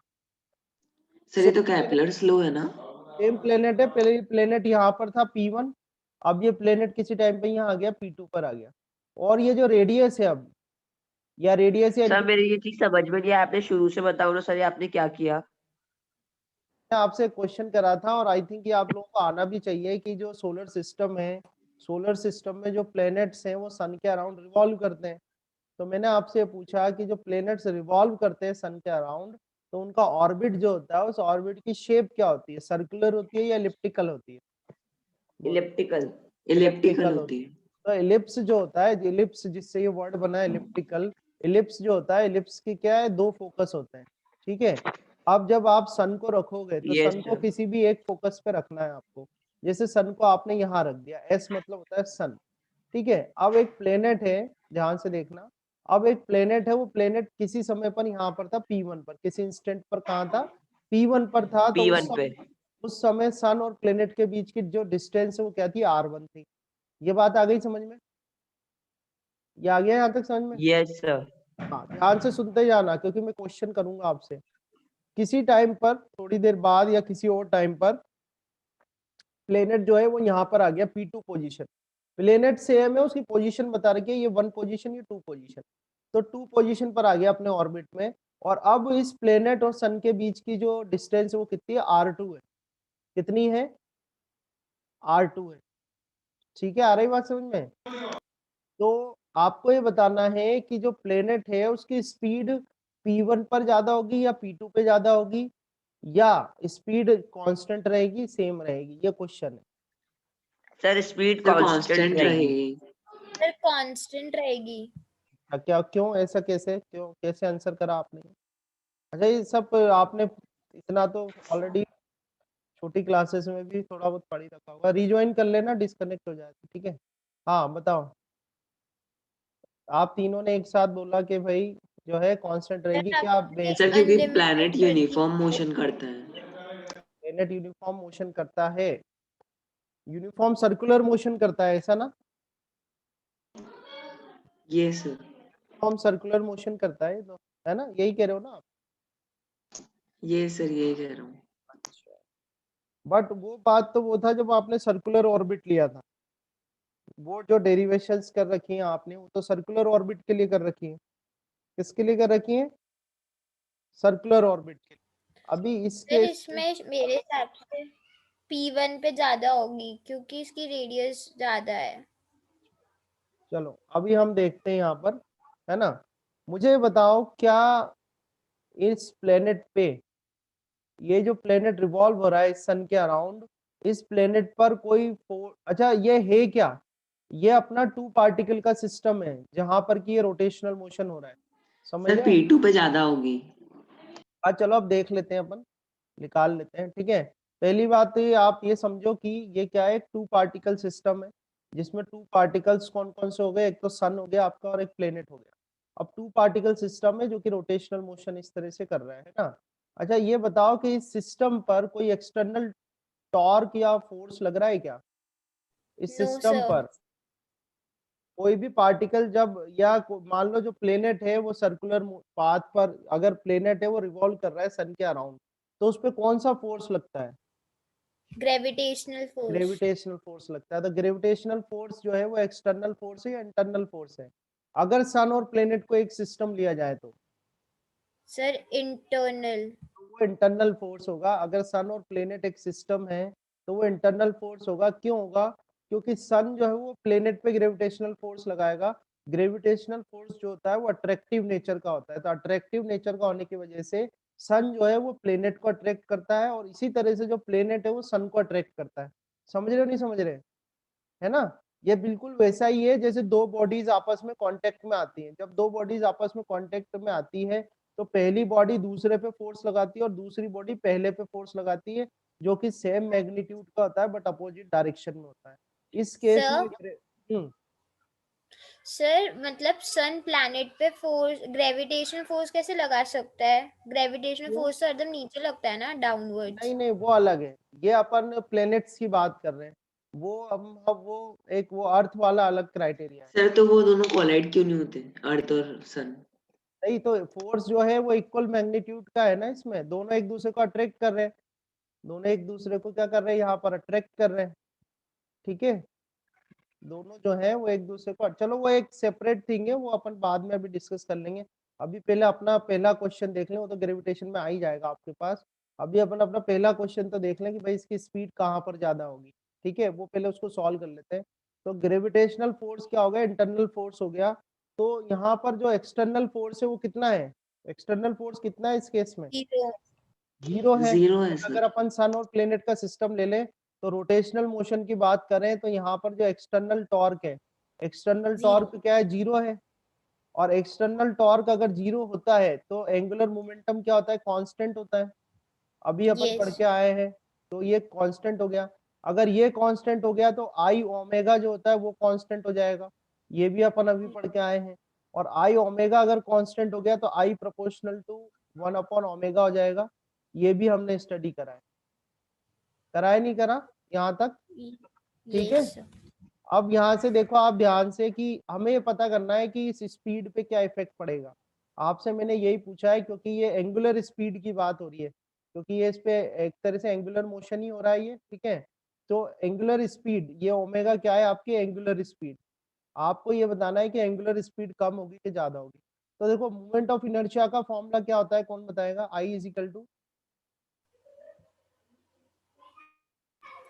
सर ये तो केपलर्स लॉ है ना? सेम प्लेनेट है, पहले प्लेनेट यहाँ पर था P1, अब ये प्लेनेट किसी टाइम पे यहाँ आ गया P2 पर आ गया। और ये जो रेडियस है अब, या रेडियस या सर मेरी ये चीज समझ में नहीं आया, आपने शुरू से बताओ ना सर, ये आपने क्या किया? आपसे क्वेश्चन करा था, और आई थिंक ये आप लोगों को आना भी चाहिए कि जो सोलर सिस्टम है, सोलर सिस्टम में जो प्लैनेट्स हैं वो सन के अराउंड रिवॉल्व करते हैं। तो मैंने आपसे पूछा कि जो प्लैनेट्स रिवॉल्व करते हैं सन के अराउंड, तो उनका ऑर्बिट जो होता है, उस ऑर्बिट की शेप क्या होती है, सर्कुलर होती है या इलिप्टिकल होती है? इलिप्टिकल। इलिप्टिकल होती है। तो इलिप्स जो होता है, इलिप्स जिससे ये वर्ड बना है इलिप्टिकल, इलिप्स जो होता है, इलिप्स की क्या है, दो फोकस होते हैं, ठीक है। अब जब आप सन को रखोगे तो यस सन को सर। किसी भी एक फोकस पे रखना है आपको, जैसे सन को आपने यहाँ रख दिया, एस मतलब होता है सन, ठीक है। अब एक प्लेनेट है, ध्यान से देखना, अब एक प्लेनेट है, वो प्लेनेट किसी समय पर यहाँ पर था P1 पर, किसी इंस्टेंट पर कहाँ था, P1 पर था। तो P1 पे। उस समय सन और प्लेनेट के बीच की जो डिस्टेंस है वो क्या थी, R1 थी। ये बात आ गई समझ में? ये आ गया यहाँ तक समझ में? Yes sir. हाँ, ध्यान से सुनते जाना, क्योंकि मैं क्वेश्चन करूंगा आपसे। किसी टाइम पर, थोड़ी देर बाद या किसी और टाइम पर, प्लेनेट जो है वो यहाँ पर आ गया P2 पोजीशन। प्लेनेट सेम है, उसकी पोजीशन बता रखी है, ये 1 पोजीशन, ये 2 पोजीशन, तो 2 पोजीशन पर आ गया अपने ऑर्बिट में। और अब इस प्लेनेट और सन के बीच की जो डिस्टेंस है वो कितनी है, R2 है। कितनी है, R2 है, ठीक है। आ रही बात समझ में? तो आपको ये बताना है कि जो प्लेनेट है उसकी स्पीड P1 पर ज्यादा होगी या P2 पे ज्यादा होगी, या स्पीड कांस्टेंट रहेगी, सेम रहेगी, ये क्वेश्चन है। सर स्पीड तो कांस्टेंट कांस्टेंट रहेगी। रहेगी। सर कांस्टेंट रहेगी। क्या, क्यों ऐसा, कैसे, क्यों, कैसे आंसर करा आपने? अच्छा, ये सब आपने इतना तो ऑलरेडी छोटी क्लासेस में भी थोड़ा बहुत पढ़ ही रखा होगा, रिज्वाइन कर लेना, डिस्कनेक्ट हो जाए तो, ठीक है। हाँ बताओ, आप तीनों ने एक साथ बोला कि भाई जो है कांस्टेंट रहेगी, सर क्या आपने बेस सर है? क्योंकि अनलिमिटेड प्लैनेट कर यूनिफॉर्म दी। मोशन करता है। प्लेनेट यूनिफॉर्म मोशन करता है, यूनिफॉर्म सर्कुलर मोशन करता है, ऐसा ना? ये सर। यूनिफॉर्म सर्कुलर मोशन करता है, तो है ना, यही कह रहे हो ना आप? ये सर यही कह रहा हूँ। अच्छा, बट वो बात तो वो था जब आपने सर्कुलर ऑर्बिट लिया था, वो जो डेरिवेशंस कर रखी हैं आपने, वो तो सर्कुलर ऑर्बिट के लिए कर रखी है। किसके लिए कर रखी है, सर्कुलर ऑर्बिट के लिए। अभी सर इसके इसमें मेरे हिसाब से P1 पे ज्यादा होगी क्योंकि इसकी रेडियस ज्यादा है। चलो अभी हम देखते हैं यहाँ पर, है ना। मुझे बताओ, क्या इस प्लेनेट पे, ये जो प्लेनेट रिवॉल्व हो रहा है इस सन के अराउंड, इस प्लेनेट पर कोई अच्छा ये है क्या, ये अपना 2 पार्टिकल का सिस्टम है जहां पर कि ये रोटेशनल मोशन हो रहा है, समझ सर रहे हैं? P2 पे ज्यादा होगी। चलो अब देख लेते हैं, अपन निकाल लेते हैं, ठीक है। पहली बात तो ये आप ये समझो कि ये क्या है, 2 पार्टिकल सिस्टम है, जिसमें 2 पार्टिकल्स कौन कौन से हो गए, एक तो सन हो गया आपका और एक प्लेनेट हो गया। अब 2 पार्टिकल सिस्टम है जो कि रोटेशनल मोशन इस तरह से कर रहा है ना। अच्छा ये बताओ कि इस सिस्टम पर कोई एक्सटर्नल टॉर्क या फोर्स लग रहा है क्या, इस नो सिस्टम सर। पर? कोई भी पार्टिकल जब, या मान लो जो प्लेनेट है वो सर्कुलर पाथ पर, अगर प्लेनेट है वो रिवॉल्व कर रहा है सन के अराउंड, तो उस पर कौन सा फोर्स लगता है? Gravitational force. ग्रेविटेशनल फोर्स लगता है। तो ग्रेविटेशनल फोर्स जो है वो एक्सटर्नल फोर्स है या इंटरनल फोर्स है? अगर सन और प्लेनेट को एक सिस्टम लिया जाए तो सर इंटरनल। वो इंटरनल फोर्स होगा। अगर सन और प्लेनेट एक सिस्टम है तो वो इंटरनल फोर्स होगा। क्यों होगा? क्योंकि सन जो है वो प्लेनेट पे ग्रेविटेशनल फोर्स लगाएगा। ग्रेविटेशनल फोर्स जो होता है वो अट्रैक्टिव नेचर का होता है। तो अट्रैक्टिव नेचर का होने की वजह से सन जो है वो प्लेनेट को अट्रैक्ट करता है और इसी तरह से जो प्लेनेट है वो सन को अट्रैक्ट करता है। समझ रहे हो नहीं समझ रहे? है ना? ये बिल्कुल वैसा ही है जैसे दो बॉडीज आपस में कांटेक्ट में आती हैं। जब दो बॉडीज आपस में कांटेक्ट में आती है तो पहली बॉडी दूसरे पे फोर्स लगाती है और दूसरी बॉडी पहले पे फोर्स लगाती है, जो कि सेम मैग्नीट्यूड का होता है बट अपोजिट डायरेक्शन में होता है। इस केस में सर मतलब सन प्लैनेट पे फोर्स ग्रेविटेशनल फोर्स कैसे लगा सकता है? ग्रेविटेशनल क्यों? फोर्स तो एकदम नीचे लगता है ना, डाउनवर्ड्स। नहीं नहीं, वो अलग है। ये अपन प्लेनेट्स की बात कर रहे हैं। वो अब वो एक वो अर्थ वाला अलग क्राइटेरिया है। सर तो वो दोनों कोलाइड क्यों नहीं होते, अर्थ और सन? नहीं तो फोर्स जो है वो इक्वल मैग्नीट्यूड का है ना, इसमें दोनों एक दूसरे को अट्रैक्ट कर रहे हैं। दोनों एक दूसरे को क्या कर रहे हैं? यहाँ पर अट्रैक्ट कर रहे हैं। ठीक है, दोनों जो है वो एक दूसरे को, चलो वो एक सेपरेट थिंग है, वो अपन बाद में अभी डिस्कस कर लेंगे। अभी पहले अपना पहला क्वेश्चन देख लें, वो तो ग्रेविटेशन में आ ही जाएगा आपके पास। अभी अपन अपना पहला क्वेश्चन तो देख लें कि भाई इसकी स्पीड कहाँ पर ज्यादा होगी। ठीक है, वो पहले उसको सॉल्व कर लेते हैं। तो ग्रेविटेशनल फोर्स क्या हो गया? इंटरनल फोर्स हो गया। तो यहाँ पर जो एक्सटर्नल फोर्स है वो कितना है? एक्सटर्नल फोर्स कितना है इस केस में? जीरो। जीरो है। जीरो है अगर सर। अपन सन और प्लेनेट का सिस्टम ले लें तो रोटेशनल मोशन की बात करें तो यहाँ पर जो एक्सटर्नल टॉर्क है, एक्सटर्नल टॉर्क क्या है? जीरो है। और एक्सटर्नल टॉर्क अगर जीरो होता है तो एंगुलर मोमेंटम क्या होता है? कांस्टेंट होता है। अभी अपन पढ़ यस। के आए हैं। तो ये कांस्टेंट हो गया। अगर ये कांस्टेंट हो गया तो आई ओमेगा जो होता है वो कांस्टेंट हो जाएगा। ये भी अपन अभी पढ़ के आए हैं। और आई ओमेगा अगर कांस्टेंट हो गया तो आई प्रोपोर्शनल टू 1/ओमेगा हो जाएगा। ये भी हमने स्टडी करा है। करा है नहीं करा यहाँ तक? ठीक है। यस। अब यहाँ से देखो आप ध्यान से कि हमें ये पता करना है कि इस स्पीड पे क्या इफेक्ट पड़ेगा। आपसे मैंने यही पूछा है क्योंकि ये एंगुलर स्पीड की बात हो रही है, क्योंकि ये इस पे एक तरह से एंगुलर मोशन ही हो रहा है ये। ठीक है, तो एंगुलर स्पीड, ये ओमेगा क्या है? आपकी एंगुलर स्पीड। आपको ये बताना है कि एंगुलर स्पीड कम होगी कि ज्यादा होगी। तो देखो मोमेंट ऑफ इनर्शिया का फॉर्मूला क्या होता है, कौन बताएगा? आई इज इक्वल टू,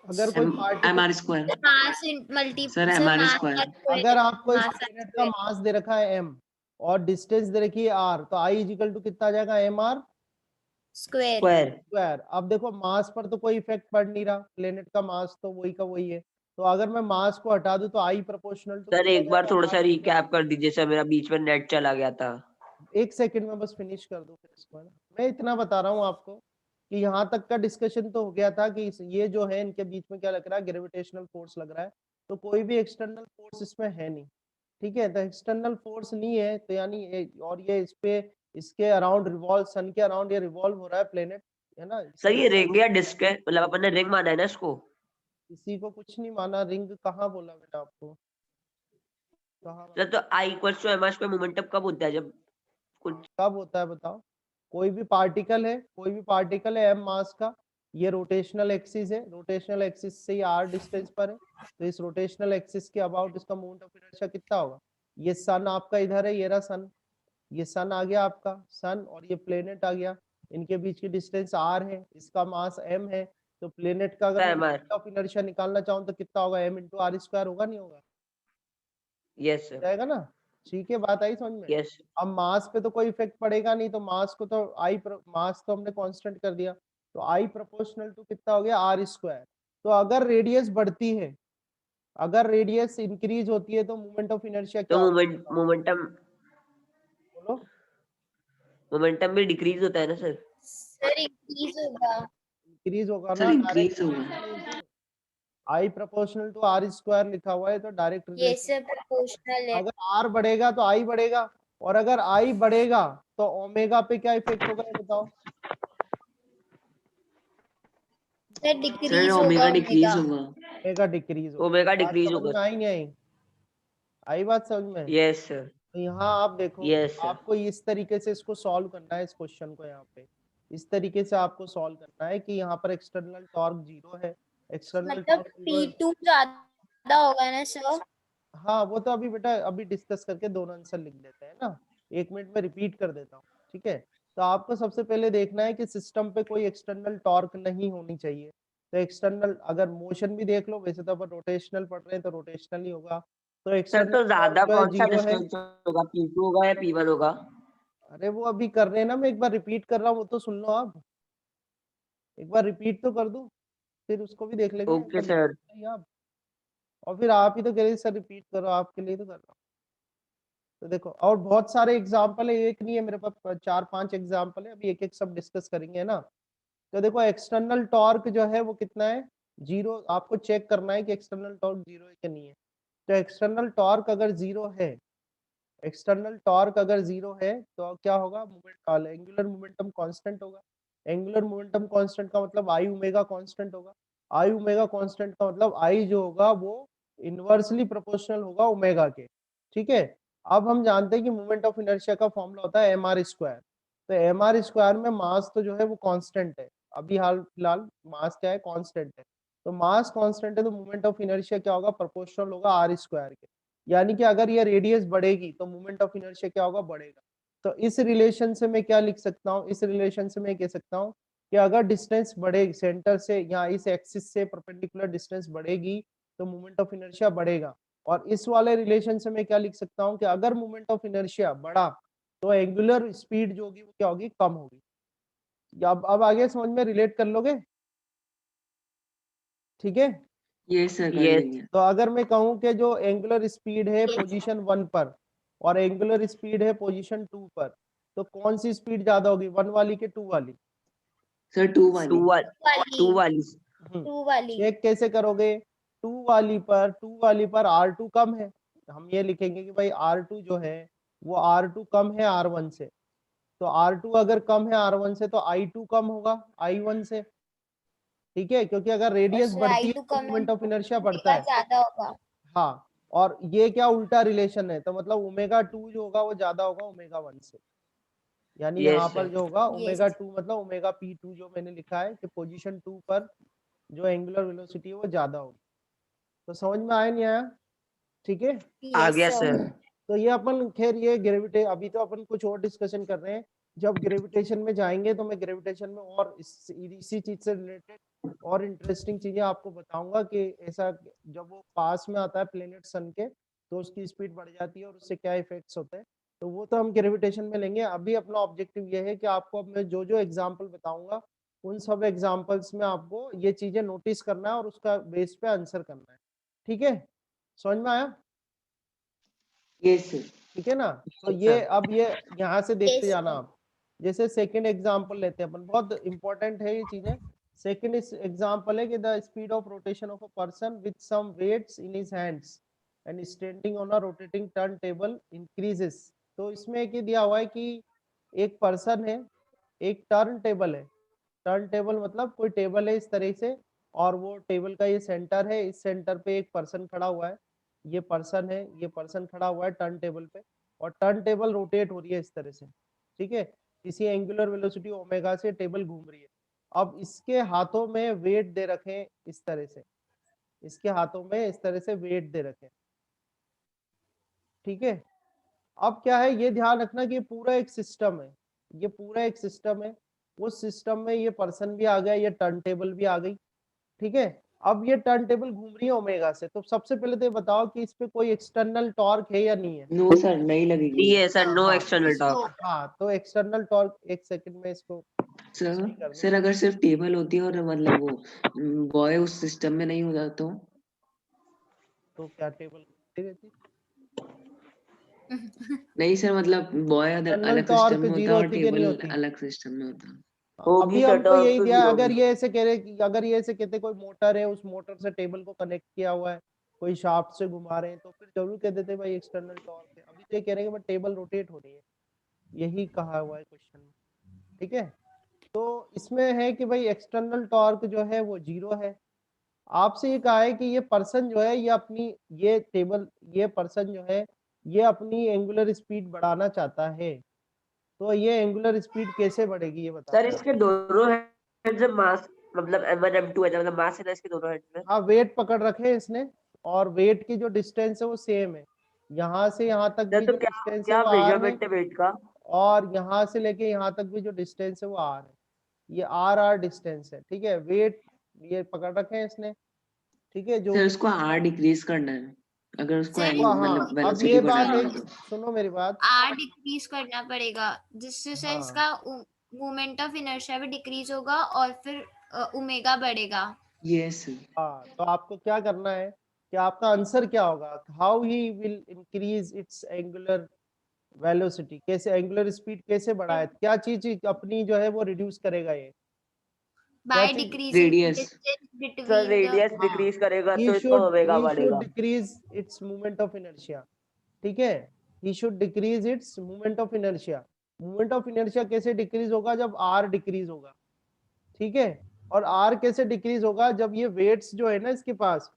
अगर कोई M R particle, square. Mass multi sir M sir R mass का स्क्वायर। अगर आपको इस मास प्लेनेट का मास दे रखा है m और डिस्टेंस दे रखी है r, तो आई इजिकल टू कितना आ जाएगा? M R square. Square. Square. अब देखो मास पर तो कोई इफेक्ट पड़ नहीं रहा, प्लेनेट का मास तो वही का वही है। तो अगर मैं मास को हटा दूं तो आई प्रोपोर्शनल टू सर कितना एक बार जाएगा? थोड़ा सा r रिकैप कर दीजिए सर, मेरा बीच में नेट चला गया था। एक सेकंड में बस फिनिश कर दूं फिर इसको, है ना? मैं इतना बता रहा हूँ आपको कि यहाँ तक का डिस्कशन तो हो गया था कि ये जो है इनके बीच में क्या लग रहा है? ग्रेविटेशनल फोर्स लग रहा है। तो कोई भी एक्सटर्नल फोर्स इसमें है नहीं। ठीक है, तो एक्सटर्नल फोर्स नहीं है तो यानी और ये इस पे, इसके अराउंड रिवॉल्व, सन के अराउंड ये रिवॉल्व हो रहा है प्लेनेट, है ना? सर ये रिंग या डिस्क है, मतलब अपन ने रिंग माना है ना इसको? किसी को कुछ नहीं माना। रिंग कहाँ बोला मैंने आपको? कहाँ सर तो I equals to M R square momentum कब होता है, जब कुछ? कब होता है बताओ? कोई भी पार्टिकल है, कोई भी पार्टिकल है m मास का, ये रोटेशनल एक्सिस है, रोटेशनल एक्सिस से ये r डिस्टेंस पर है। तो इस रोटेशनल एक्सिस के अबाउट इसका मोमेंट ऑफ इनर्शिया कितना होगा? ये सन आपका इधर है, ये रहा सन, ये सन आ गया आपका सन, और ये प्लेनेट आ गया। इनके बीच की डिस्टेंस r है, इसका मास m है। तो प्लेनेट का अगर मैं M R. Moment of inertia निकालना चाहूँ तो कितना होगा? m इंटू आर स्क्वायर होगा, नहीं होगा? Yes sir. जाएगा ना? ठीक है, बात आई समझ में? यस। अब मास पे तो कोई इफेक्ट पड़ेगा नहीं, तो मास को तो मास तो हमने कांस्टेंट कर दिया। तो आई प्रोपोर्शनल टू कितना हो गया? R square. तो अगर रेडियस बढ़ती है, अगर रेडियस इंक्रीज होती है तो मोमेंट ऑफ इनर्शिया क्या तो होगा? मोमेंटम बोलो। मोमेंटम भी डिक्रीज होता है ना सर? सर इंक्रीज होगा। इंक्रीज होगा सर ना, इंक्रीज डायरेक्ट होगा। I proportional to R square लिखा हुआ है तो डायरेक्ट ये रिलेशन। सब प्रोपोर्शनल है। अगर आर बढ़ेगा तो आई बढ़ेगा, और अगर आई बढ़ेगा तो ओमेगा पे क्या इफेक्ट होगा ये बताओ? सर सर डिक्रीज होगा ओमेगा ओमेगा। डिक्रीज होगा। ओमेगा डिक्रीज होगा। ओमेगा बात डिक्रीज समझ होगा। में आई नहीं आई? आई बात समझ में? Yes sir. तो यहाँ आप देखो, यस सर। आपको इस तरीके से इसको सॉल्व करना है, इस क्वेश्चन को यहाँ पे इस तरीके से आपको सॉल्व करना है कि यहाँ पर एक्सटर्नल टॉर्क जीरो है एक्सटर्नल मतलब टॉर्क P2 ज्यादा होगा ना सर? हाँ वो तो अभी बेटा अभी डिस्कस करके दोनों आंसर लिख देते हैं ना, 1 मिनट में रिपीट कर देता हूँ, ठीक है। तो आपको सबसे पहले देखना है कि सिस्टम पे कोई एक्सटर्नल टॉर्क नहीं होनी चाहिए। तो एक्सटर्नल अगर मोशन भी देख लो, वैसे तो अपन रोटेशनल पढ़ रहे हैं तो रोटेशनल ही होगा। तो सर एक्सटर्नल तो ज्यादा टॉर्क जो है कौन सा 0 है। डिस्टेंस होगा, P2 होगा या P1 होगा? अरे वो अभी कर रहे हैं ना, मैं एक बार रिपीट कर रहा हूँ, वो तो सुन लो आप, एक बार रिपीट तो कर दूं, फिर उसको भी देख लेंगे। एक ओके बार सर। repeat करिए आप, और फिर आप ही तो कह रहे सर रिपीट करो, आपके लिए तो कर रहा हूँ। तो देखो और बहुत सारे एग्जाम्पल है, एक नहीं है मेरे पास, 4-5 एग्जाम्पल है, अभी एक एक सब डिस्कस करेंगे, है ना। तो देखो एक्सटर्नल टॉर्क जो है वो कितना है, 0। आपको चेक करना है कि एक्सटर्नल टॉर्क 0 है कि नहीं है। तो एक्सटर्नल टॉर्क अगर 0 है, एक्सटर्नल टॉर्क अगर 0 है तो क्या होगा, मोमेंट एंगुलर मोमेंटम कांस्टेंट होगा। एंगुलर मोमेंटम कांस्टेंट का मतलब आई ओमेगा कांस्टेंट होगा। आई ओमेगा कांस्टेंट का मतलब आई जो होगा वो इनवर्सली प्रोपोर्शनल होगा ओमेगा के, ठीक है। अब हम जानते हैं कि मोमेंट ऑफ इनर्शिया का फॉर्मूला होता है mr²। तो mr² में मास तो जो है वो कांस्टेंट है, अभी हाल फिलहाल मास क्या है, कांस्टेंट है। तो मास कांस्टेंट है तो मोमेंट ऑफ इनर्शिया क्या होगा, प्रोपोर्शनल होगा r² के। यानी कि अगर ये रेडियस बढ़ेगी तो मोमेंट ऑफ इनर्शिया क्या होगा, बढ़ेगा। तो इस रिलेशन से मैं क्या लिख सकता हूँ, इस रिलेशन से मैं कह सकता हूँ कि अगर डिस्टेंस बढ़ेगी सेंटर से या इस एक्सिस से परपेंडिकुलर डिस्टेंस बढ़ेगी तो मोमेंट ऑफ इनर्शिया बढ़ेगा। और इस वाले रिलेशन से मैं क्या लिख सकता हूँ कि अगर मोमेंट ऑफ इनर्शिया बढ़ा तो एंगुलर स्पीड जो होगी वो क्या होगी, कम होगी। अब आगे समझ में रिलेट कर लोगे, ठीक है। ये सर कर Yes. लेंगे। तो अगर मैं कहूँ कि जो एंगुलर स्पीड है पोजीशन 1 पर और एंगुलर स्पीड है पोजीशन 2 पर, तो कौन सी स्पीड ज्यादा होगी, 1 वाली के 2 वाली? सर 2 वाली। 2 वाली। टू वाली। चेक कैसे करोगे, 2 वाली पर R2 कम है, हम ये लिखेंगे कि भाई R2 जो है वो R2 कम है R1 से। तो R2 अगर कम है R1 से तो I2 कम होगा I1 से, ठीक है, क्योंकि अगर रेडियस बढ़ती है I2 तो कम है मोमेंट ऑफ इनर्शिया बढ़ता ओमेगा है। ज्यादा होगा। हाँ, और ये क्या उल्टा रिलेशन है, तो मतलब ओमेगा 2 जो होगा वो ज्यादा होगा ओमेगा 1 से। यानी यहाँ Yes पर sir. जो होगा Yes. ओमेगा 2 मतलब ओमेगा P2 जो मैंने लिखा है कि पोजीशन 2 पर जो एंगुलर वेलोसिटी है वो ज्यादा होगी। तो समझ में आया नहीं आया, ठीक है। आ Yes गया sir. सर। तो ये अपन खैर ये ग्रेविटे, अभी तो अपन कुछ और डिस्कशन कर रहे हैं, जब ग्रेविटेशन में जाएंगे तो मैं ग्रेविटेशन में और इसी चीज से रिलेटेड और इंटरेस्टिंग चीजें आपको बताऊंगा कि ऐसा जब वो पास में आता है प्लेनेट सन के तो उसकी स्पीड बढ़ जाती है और उससे क्या इफेक्ट्स होते हैं, तो वो तो हम ग्रेविटेशन में लेंगे। अभी अपना ऑब्जेक्टिव ये है कि आपको अब मैं जो जो एग्जाम्पल बताऊंगा उन सब एग्जाम्पल्स में आपको ये चीजें नोटिस करना है और उसका बेस पे आंसर करना है, ठीक है। समझ में आया, ये सर। ठीक है ना। तो Yes, ये sir. अब ये यहाँ से देखते Yes जाना sir. आप। जैसे सेकंड एग्जांपल लेते हैं अपन, बहुत इंपॉर्टेंट है ये चीजें। सेकंड एग्जांपल है कि the speed of rotation of a person with some weights in his hands and standing on a rotating turn table increases. तो इसमें एक दिया हुआ है कि एक पर्सन है, एक टर्न टेबल है। टर्न टेबल मतलब कोई टेबल है इस तरह से, और वो टेबल का ये सेंटर है, इस सेंटर पे एक पर्सन खड़ा हुआ है, ये पर्सन है, ये पर्सन खड़ा हुआ है टर्न टेबल पे, और टर्न टेबल रोटेट हो रही है इस तरह से, ठीक है। इसी एंगुलर वेलोसिटी ओमेगा से टेबल घूम रही है। अब इसके हाथों में वेट दे रखे हैं इस तरह से, इसके हाथों में इस तरह से वेट दे रखे हैं, ठीक है। अब क्या है, ये ध्यान रखना कि ये पूरा एक सिस्टम है, ये पूरा एक सिस्टम है। उस सिस्टम में ये पर्सन भी आ गया, ये टर्न टेबल भी आ गई, ठीक है। अब ये टर्न टेबल घूम रही है ओमेगा से, तो सबसे पहले तो ये बताओ कि इस पे कोई एक्सटर्नल टॉर्क है या नहीं है। नो सर नहीं लगेगी। नहीं है सर, नो हाँ, एक्सटर्नल टॉर्क। हाँ तो एक्सटर्नल टॉर्क, एक सेकंड में इसको सर सही कर दूं। सर अगर सिर्फ टेबल होती है और मतलब वो बॉय उस सिस्टम में नहीं होता तो क्या टेबल रहती, नहीं सर, मतलब बॉय एक्सटर्नल अलग टॉर्क सिस्टम में होता 0 और होती कि नहीं टेबल होती। अलग सिस्टम में होता। होगी अभी सर, हमको टॉर्क यही तो दिया, जीरो अगर होगी। ये ऐसे कह रहे कि अगर ये ऐसे कहते कोई मोटर है, उस मोटर से टेबल को कनेक्ट किया हुआ है, कोई शाफ्ट से घुमा रहे हैं, तो फिर जरूर कह देते भाई एक्सटर्नल टॉर्क है। अभी तो ये कह रहे हैं कि टेबल रोटेट हो रही है, यही कहा हुआ है क्वेश्चन में, ठीक है। तो इसमें है कि भाई एक्सटर्नल टॉर्क जो है वो 0 है। आपसे ये कहा है कि ये पर्सन जो है ये अपनी ये टेबल, ये पर्सन जो है ये अपनी एंगुलर स्पीड बढ़ाना चाहता है, तो ये एंगुलर स्पीड कैसे बढ़ेगी ये बताओ। सर इसके दोनों हैंड से मास मतलब m1 m2 है, मतलब मास है ना इसके दोनों हेड में। हाँ वेट पकड़ रखे हैं इसने, और वेट की जो डिस्टेंस है वो सेम है, यहाँ से यहाँ तक भी तो जो क्या डिस्टेंस है क्या वो r है, मेजरमेंट है वेट का? और यहाँ से लेके यहाँ तक भी जो डिस्टेंस है वो r है, ये r डिस्टेंस है, ठीक है। वेट ये पकड़ रखे हैं इसने, ठीक है। जो सर उसको R डिक्रीज करना है, अगर उसको सर हाँ, मतलब अब वेलोसिटी ये बात बढ़ानी है एक तो। सुनो मेरी बात, R डिक्रीज करना पड़ेगा, जिससे सर हाँ इसका मोमेंट ऑफ इनर्शिया भी डिक्रीज होगा और फिर ओमेगा बढ़ेगा। यस हाँ, तो आपको क्या करना है कि आपका आंसर क्या होगा, how he will increase its angular velocity, कैसे एंगुलर स्पीड कैसे बढ़ाए, क्या चीज अपनी जो है वो रिड्यूस करेगा, ये क्या बाय चीज, decreasing radius. Sir distance between the radius हाँ, डिक्रीज करेगा he तो इसका should ओमेगा he should बढ़ेगा। decrease its moment of inertia, ठीक है। he should decrease its moment of inertia, moment of inertia कैसे डिक्रीज होगा, जब r डिक्रीज होगा, ठीक है। और r कैसे डिक्रीज होगा, जब ये वेट्स जो है ना इसके पास,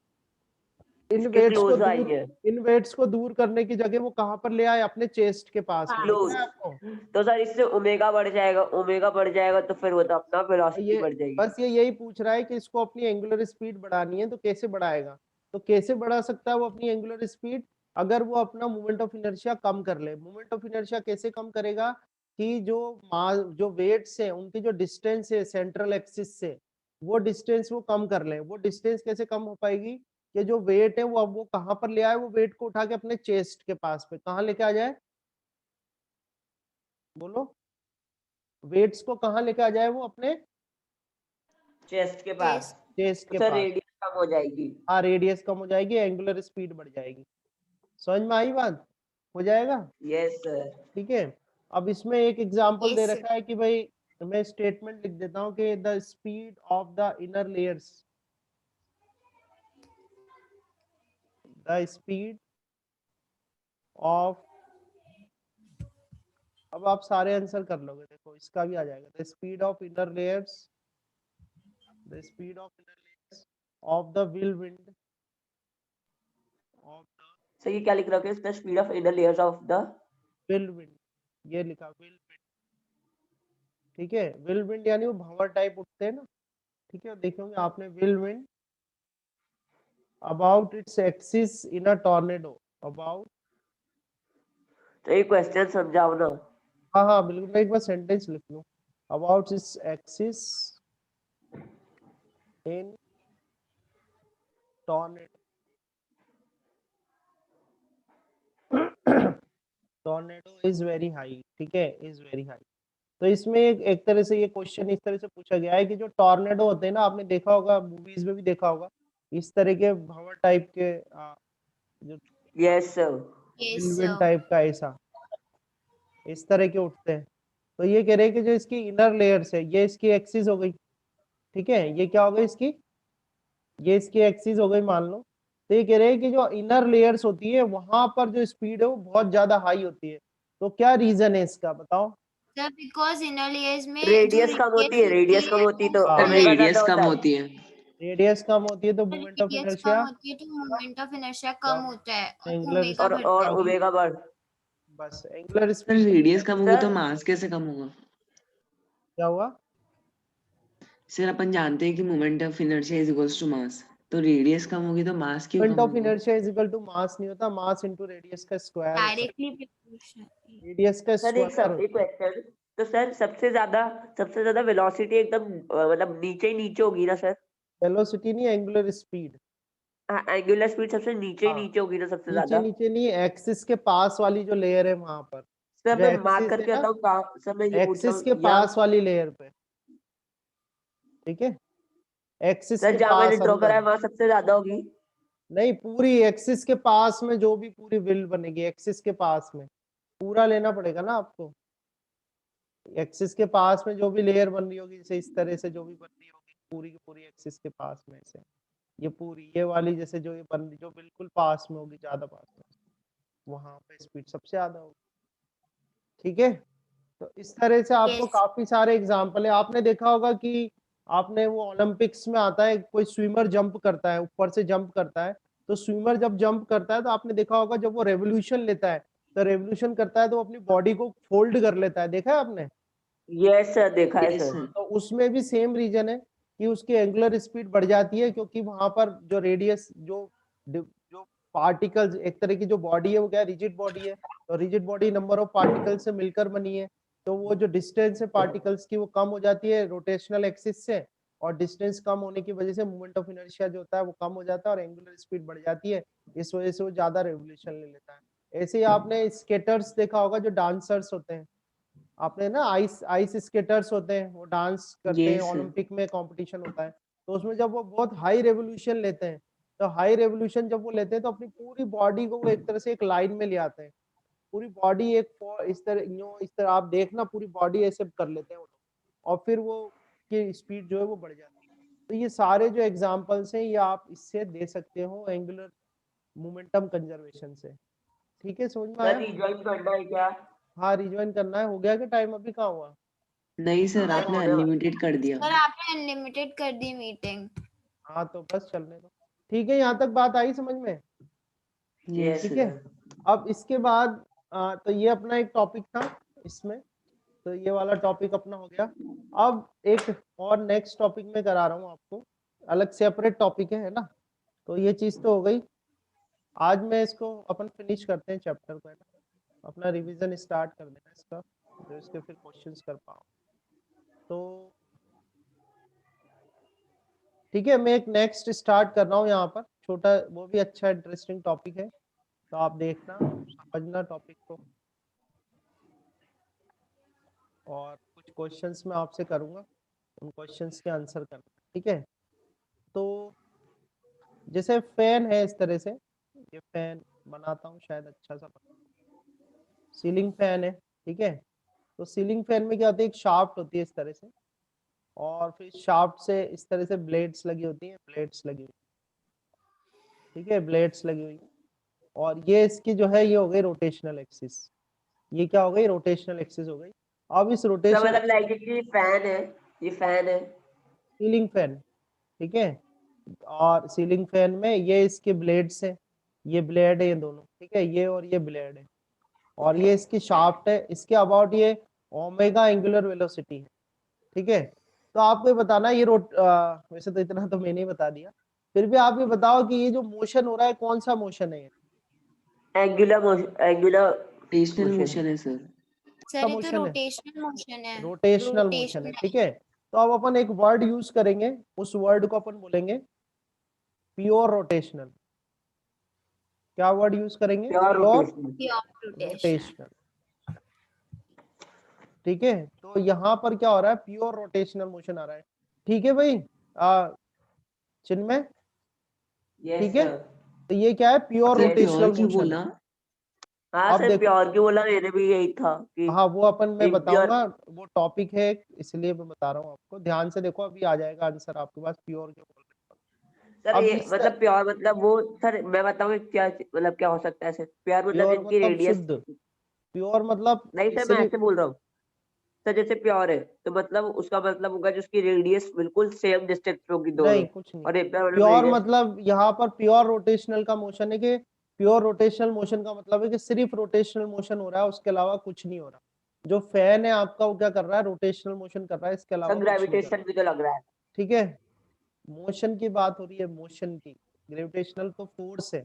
इन इसके वेट्स को क्लोज दूर, आएंगे। इन वेट्स को दूर करने की जगह वो कहां पर ले आए, अपने चेस्ट के पास में, दिख क्लोज। रहा है आपको। तो सर इससे ओमेगा बढ़ जाएगा, ओमेगा बढ़ जाएगा तो फिर वो तो अपना वेलोसिटी ये बढ़ जाएगी। बस ये यही पूछ रहा है कि इसको अपनी एंगुलर स्पीड बढ़ानी है, तो कैसे बढ़ाएगा, तो कैसे बढ़ा सकता है वो अपनी एंगुलर स्पीड, अगर वो अपना मोमेंट ऑफ इनर्शिया कम कर ले। मोमेंट ऑफ इनर्शिया कैसे कम करेगा, कि जो वेट्स है उनकी जो डिस्टेंस है सेंट्रल एक्सिस से, वो डिस्टेंस वो कम कर ले। वो डिस्टेंस कैसे कम हो पाएगी, कि जो वेट है वो अब वो कहां पर ले आए, वो वेट को उठा के अपने चेस्ट के पास पे कहां लेके आ जाए, बोलो, वेट्स को कहां लेके आ जाए वो अपने चेस्ट के पास। चेस्ट के सर पास। रेडियस कम हो जाएगी। हाँ, रेडियस कम हो जाएगी, एंगुलर स्पीड बढ़ जाएगी। समझ में आई बात, हो जाएगा, यस सर। ठीक है। अब इसमें एक एग्जांपल दे Yes, sir. रखा है कि भाई, मैं स्टेटमेंट लिख देता हूँ कि the speed of the inner layers, the speed of, अब आप सारे आंसर कर लोगे, देखो इसका भी आ जाएगा, the speed of inner layers, the speed of inner layers of the whirlwind of the sir ये क्या लिख रखा है इसमें, speed of inner layers of the whirlwind, ये लिखा व्हीलविंड, ठीक है। व्हीलविंड यानी वो भंवर टाइप उठते हैं ना, ठीक है। देखोगे आपने व्हीलविंड about its axis in a tornado, about, तो ये क्वेश्चन समझाओ ना। हाँ हाँ बिल्कुल, मैं एक बार सेंटेंस लिख लूं, about its axis in tornado, tornado is very high, ठीक है, is very high। तो इसमें एक तरह से ये क्वेश्चन इस तरह से पूछा गया है कि जो टॉर्नेडो होते हैं ना, आपने देखा होगा मूवीज में भी देखा होगा, इस तरह के भंवर टाइप के जो yes sir. Yes, व्हीलविंड sir. Type का, ऐसा इस तरह के उठते हैं। तो ये कह रहे हैं कि जो इसकी इनर लेयर्स है, ये इसकी एक्सिस हो गई, ठीक है, ये क्या हो गई इसकी, ये इसकी एक्सिस हो गई मान लो। तो ये कह रहे हैं कि जो इनर लेयर्स होती है वहां पर जो स्पीड है वो बहुत ज्यादा हाई होती है। तो क्या रीजन है इसका, बताओ। Sir, because inner layers में जो रेडियस कम होती है, रेडियस कम होती तो हाँ। ओमेगा रेडियस ज्यादा कम होता है। होती है। रेडियस कम होती है तो मोमेंट ऑफ रेडियस इनर्शिया, कम होती है तो मोमेंट ऑफ इनर्शिया कम होता है और एंगुलर ओमेगा और बढ़ता है। ओमेगा बढ़। बस एंगुलर सर स्पीड रेडियस कम होगी तो सर मास कैसे कम होगा? क्या हुआ, सर अपन जानते हैं कि moment of inertia is equals to mass, तो रेडियस कम होगी तो मास क्यों मोमेंट कम ऑफ होगा? Inertia is equal to mass नहीं होता, मास इनटू रेडियस का स्क्वायर होता है, डायरेक्टली प्रोपोर्शनल। रेडियस का सर एक स्क्वायर। क्वेश्चन, तो सर सबसे ज्यादा वेलोसिटी एकदम मतलब नीचे ही नीचे होगी ना सर? वेलोसिटी नहीं, एंगुलर स्पीड। एंगुलर स्पीड सबसे नीचे ही हाँ, नीचे होगी ना सबसे नीचे ज्यादा? नीचे नहीं, एक्सिस के पास वाली जो लेयर है वहां पर, सर जो मैं मार्क एक्सिस है करके ना, बताऊँ कहाँ सर, मैं ये पूछ रहा एक्सिस के हूँ यहाँ। पास वाली लेयर पे, ठीक है, एक्सिस सर के जहाँ मैंने पास ड्रॉ करा अंदर, है वहां सबसे ज्यादा होगी। नहीं पूरी एक्सिस के पास में जो भी पूरी विल बनेगी, एक्सिस के पास में पूरा लेना पड़ेगा ना आपको। एक्सिस के पास में जो भी लेयर बन रही होगी, जैसे इस तरह से जो भी बन रही होगी पूरी की पूरी एक्सिस के पास में से, ये पूरी ये वाली जैसे जो ये बन रही, जो बिल्कुल पास में होगी, ज्यादा पास में, वहां पे स्पीड सबसे ज्यादा होगी, ठीक है। तो इस तरह से आपको Yes. काफी सारे एग्जाम्पल है। आपने देखा होगा कि आपने वो ओलंपिक्स में आता है, कोई स्विमर जंप करता है, ऊपर से जंप करता है, तो स्विमर जब जंप करता है तो आपने देखा होगा जब वो रेवोल्यूशन लेता है, तो रेवोल्यूशन करता है तो अपनी बॉडी को फोल्ड कर लेता है, देखा है आपने। यस सर देखा है यस सर। सर। तो उसमें भी सेम रीजन है कि उसकी एंगुलर स्पीड बढ़ जाती है, क्योंकि वहां पर जो रेडियस जो पार्टिकल्स, एक तरह की जो बॉडी है वो क्या है, रिजिड बॉडी है, तो rigid body number of particles से मिलकर बनी है, तो वो जो डिस्टेंस है पार्टिकल्स की वो कम हो जाती है रोटेशनल एक्सिस से, और डिस्टेंस कम होने की वजह से मोमेंट ऑफ इनर्शिया जो होता है वो कम हो जाता है और एंगुलर स्पीड बढ़ जाती है, इस वजह से वो ज्यादा रेवोल्यूशन ले लेता है। ऐसे ही आपने स्केटर्स देखा होगा जो डांसर्स होते हैं, आपने ना आइस आइस स्केटर्स होते हैं, वो डांस करते हैं, Yes, sir. ओलंपिक में कंपटीशन होता है, तो उसमें जब वो बहुत हाई रेवोल्यूशन लेते हैं, तो हाई रेवोल्यूशन जब वो लेते हैं तो अपनी पूरी बॉडी को वो एक तरह से एक लाइन में ले आते हैं, पूरी बॉडी एक इस तरह आप देखना पूरी बॉडी ऐसे कर लेते हैं वो लोग, और फिर वो की स्पीड जो है वो बढ़ जाती है। तो ये सारे जो एग्जांपल्स हैं ये आप इससे दे सकते हो एंगुलर मोमेंटम कंजर्वेशन से। ठीक है, समझ में सर आया? रिज्वाइन करना है क्या? हाँ, रिज्वाइन करना है। हो गया कि टाइम अभी कहाँ हुआ? नहीं सर, सर आपने होने अनलिमिटेड कर दिया। सर आपने अनलिमिटेड कर दी मीटिंग। हाँ तो बस चलने दो। ठीक है, यहाँ तक बात आई समझ में? Yes, ठीक sir. है, अब इसके बाद तो ये अपना एक टॉपिक था इसमें, तो ये वाला टॉपिक अपना हो गया। अब एक और नेक्स्ट टॉपिक में करा रहा हूँ आपको, अलग सेपरेट टॉपिक है ना, तो ये चीज तो हो गई। आज मैं इसको अपन फिनिश करते हैं चैप्टर को, है ना, अपना रिवीजन स्टार्ट कर देना इसका, जो इसके फिर क्वेश्चंस कर पाओ। तो ठीक है, मैं एक नेक्स्ट स्टार्ट कर रहा हूँ यहाँ पर, छोटा वो भी अच्छा इंटरेस्टिंग टॉपिक है, तो आप देखना समझना टॉपिक को, और कुछ क्वेश्चंस मैं आपसे करूँगा, उन क्वेश्चंस के आंसर करना। ठीक है, तो जैसे फैन है इस तरह से, ये फैन बनाता हूँ शायद अच्छा सा, सीलिंग फैन है। ठीक है, तो सीलिंग फैन में क्या होता है, एक शाफ्ट होती है इस तरह से, और फिर शाफ्ट से इस तरह से ब्लेड्स लगी होती है, ब्लेड्स लगी हुई, ठीक है, ब्लेड्स लगी हुई, और ये इसकी जो है ये हो गई रोटेशनल एक्सिस, ये क्या हो गई, रोटेशनल एक्सिस हो गई। अब इस सर रोटेशन मतलब लाइक ये फैन है, ये फैन है। सीलिंग फैन, ठीक है, और सीलिंग फैन में ये इसके ब्लेड्स है, ये ब्लेड है ये दोनों, ठीक है, ये और ये ब्लेड है, और ये इसकी शाफ्ट है, इसके अबाउट ये ओमेगा एंगुलर वेलोसिटी है। ठीक है, तो आपको ये बताना ये वैसे तो इतना तो मैंने ही बता दिया, फिर भी आप ये बताओ कि ये जो मोशन हो रहा है कौन सा मोशन है ये? Angular motion, angular rotational motion. Motion है सर। सर ये तो मोशन है, रोटेशनल मोशन है। रोटेशनल मोशन है। ठीक है, तो अब अपन एक वर्ड यूज करेंगे, उस वर्ड को अपन बोलेंगे प्योर रोटेशनल। क्या वर्ड यूज करेंगे? Pure pure rotational. Pure rotation. Rotational. ठीक है, तो यहाँ पर क्या हो रहा है, प्योर रोटेशनल मोशन आ रहा है। ठीक है भाई, चिन्मय, यस ठीक है, सर। तो ये क्या है, pure sir Yes, rotational pure क्यों मोशन। बोला? हाँ अब सर देखो, प्योर क्यों बोला, मैंने भी यही था कि हाँ वो अपन मैं इम्प्योर। बताऊंगा, वो टॉपिक है इसलिए मैं बता रहा हूँ आपको, ध्यान से देखो, अभी आ जाएगा आंसर आपके पास, प्योर क्यों बोल रहे हो। सर अब ये इस मतलब प्योर मतलब वो, सर मैं बताऊँ क्या मतलब क्या हो सकता है सर? प्योर मतलब प्योर जिनकी मतलब रेडियस। शुद्ध, प्योर मतलब नहीं सर मैं सिर्फ, ऐसे बोल रहा हूँ। सर जैसे प्योर है तो मतलब उसका मतलब होगा जिसकी रेडियस बिल्कुल सेम डिस्टेंस पे होगी दोनों। नहीं कुछ नहीं, और इम्प्योर मतलब प्योर रेडियस। मतलब यहाँ पर प्योर रोटेशनल का मोशन है, कि प्योर रोटेशनल मोशन का मतलब है कि सिर्फ रोटेशनल मोशन हो रहा है, उसके अलावा कुछ नहीं हो रहा। जो फैन है आपका वो क्या कर रहा है, रोटेशनल मोशन कर रहा है, इसके सर अलावा कुछ नहीं कर रहा। ग्रेविटेशन भी तो लग रहा है। ठीक है, मोशन की बात हो रही है, मोशन की, ग्रेविटेशनल तो फोर्स है,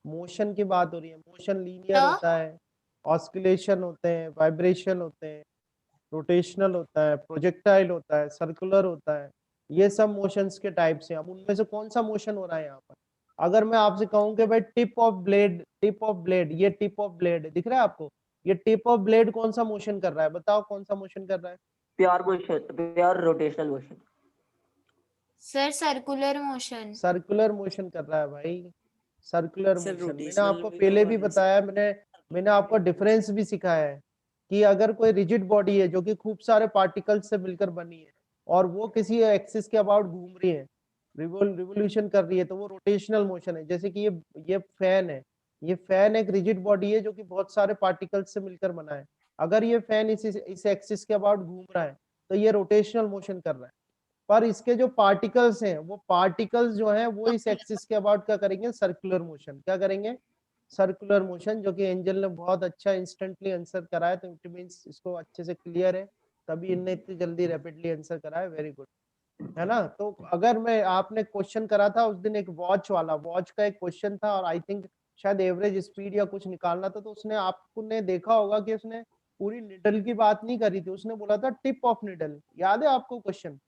मोशन की बात हो रही है। मोशन लीनियर होता है, ऑस्किलेशन होते हैं, वाइब्रेशन होते हैं, रोटेशनल होता है, प्रोजेक्टाइल होता है, सर्कुलर होता है, ये सब मोशंस के टाइप्स हैं। अब उनमें से कौन सा मोशन हो रहा है यहाँ पर? अगर मैं आपसे कहूँ कि भाई tip of blade, tip of blade, ये टिप ऑफ ब्लेड दिख रहा है आपको, ये टिप ऑफ ब्लेड कौन सा मोशन कर रहा है, बताओ कौन सा मोशन कर रहा है? Pure motion, pure rotational motion. Sir circular motion. Circular motion कर रहा है भाई, सर्कुलर सर मोशन। मैंने रोटेशनल आपको भी तो पहले भी है सर। बताया, मैंने आपको डिफरेंस भी सिखाया है कि अगर कोई रिजिड बॉडी है जो कि खूब सारे पार्टिकल्स से मिलकर बनी है, और वो किसी एक्सिस के अबाउट घूम रही है, रिवोल्यूशन कर रही है, तो वो रोटेशनल मोशन है। जैसे कि ये फैन है, ये फैन एक रिजिड बॉडी है जो कि बहुत सारे पार्टिकल्स से मिलकर बना है। अगर ये फैन इस एक्सिस के अबाउट घूम रहा है तो ये रोटेशनल मोशन कर रहा है। पर इसके जो पार्टिकल्स हैं, वो पार्टिकल्स जो हैं वो इस एक्सिस के अबाउट क्या करेंगे, सर्कुलर मोशन। क्या करेंगे, सर्कुलर मोशन, जो कि एंजल ने बहुत अच्छा इंस्टेंटली आंसर कराया, तो इट मींस इसको अच्छे से क्लियर है, तभी इनने इतनी जल्दी रैपिडली आंसर कराया, वेरी गुड। है ना। तो अगर मैं आपने क्वेश्चन करा था उस दिन एक वॉच वाला, वॉच का एक क्वेश्चन था और आई थिंक शायद एवरेज स्पीड या कुछ निकालना था, तो उसने आपने देखा होगा कि उसने पूरी निडल की बात नहीं करी थी, उसने बोला था टिप ऑफ निडल। याद है आपको question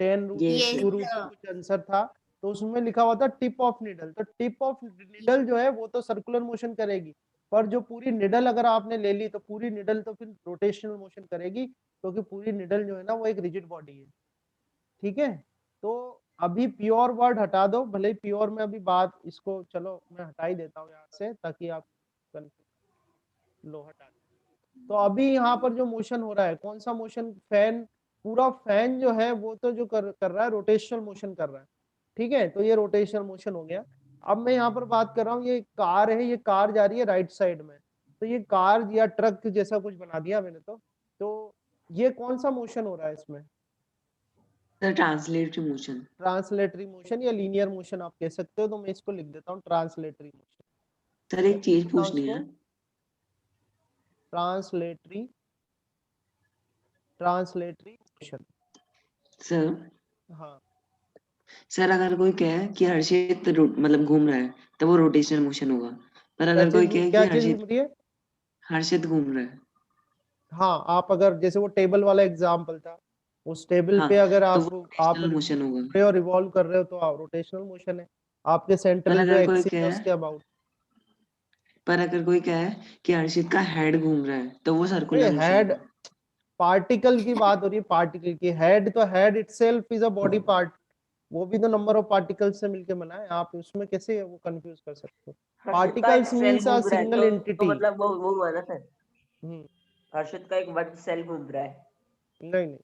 10 root Yes, Yes, 2 root sir. कुछ आंसर था, तो उसमें लिखा हुआ था टिप ऑफ निडल। तो टिप ऑफ निडल जो है वो तो सर्कुलर मोशन करेगी, पर जो पूरी निडल अगर आपने ले ली तो पूरी निडल तो फिर रोटेशनल मोशन करेगी, क्योंकि पूरी निडल जो है ना वो एक रिजिड बॉडी है। ठीक है, तो अभी प्योर वर्ड हटा दो, भले ही प्योर में अभी बात इसको, चलो मैं हटा ही देता हूँ यहाँ से ताकि आप लो हटा दो। तो अभी यहाँ पर जो मोशन हो रहा है, कौन सा मोशन, फैन, पूरा फैन जो है वो तो जो कर रहा है रोटेशनल मोशन कर रहा है। ठीक है, तो ये रोटेशनल मोशन हो गया। अब मैं यहाँ पर बात कर रहा हूँ, ये कार है, ये कार जा रही है राइट साइड में, तो ये कार या ट्रक जैसा कुछ बना दिया मैंने तो ये कौन सा मोशन हो रहा है इसमें? sir, translatory motion. Translatory motion या लीनियर मोशन आप कह सकते हो, तो मैं इसको लिख देता हूँ ट्रांसलेटरी मोशन। सर एक चीज पूछनी है ट्रांसलेटरी मोशन। सर। हाँ, सर अगर कोई कहे कि हर्षित मतलब घूम रहा है तो वो रोटेशनल मोशन होगा, पर अगर कोई कहे क्या कि चीज घूम रही है? हर्षित घूम रहा है, हाँ, आप अगर जैसे वो टेबल वाला एग्जांपल था, उस टेबल हाँ, पे अगर तो वो आप रोटेशनल मोशन होगा। रहे हो, रिवॉल्व कर रहे हो, तो रोटेशनल मोशन है। आपके पर सेंट्रल जो अगर कोई एक्सिस है कहे उसके अबाउट। पर अगर कोई कहे कि हर्षित का हेड घूम रहा है तो वो सर्कुलर मोशन हेड, होगा। पार्टिकल की बात हो रही है, पार्टिकल की। हेड तो head itself is a body part, वो भी तो नंबर ऑफ पार्टिकल्स से मिलके बना है, आप उसमें कैसे वो कंफ्यूज कर सकते हो? हर्षित का एक पार्टिकल्स सेल मींस अ घूम रहा है सिंगल तो एंटिटी। मतलब वो हुआ ना सर, हर्षित का एक वन सेल घूम रहा है। नहीं नहीं,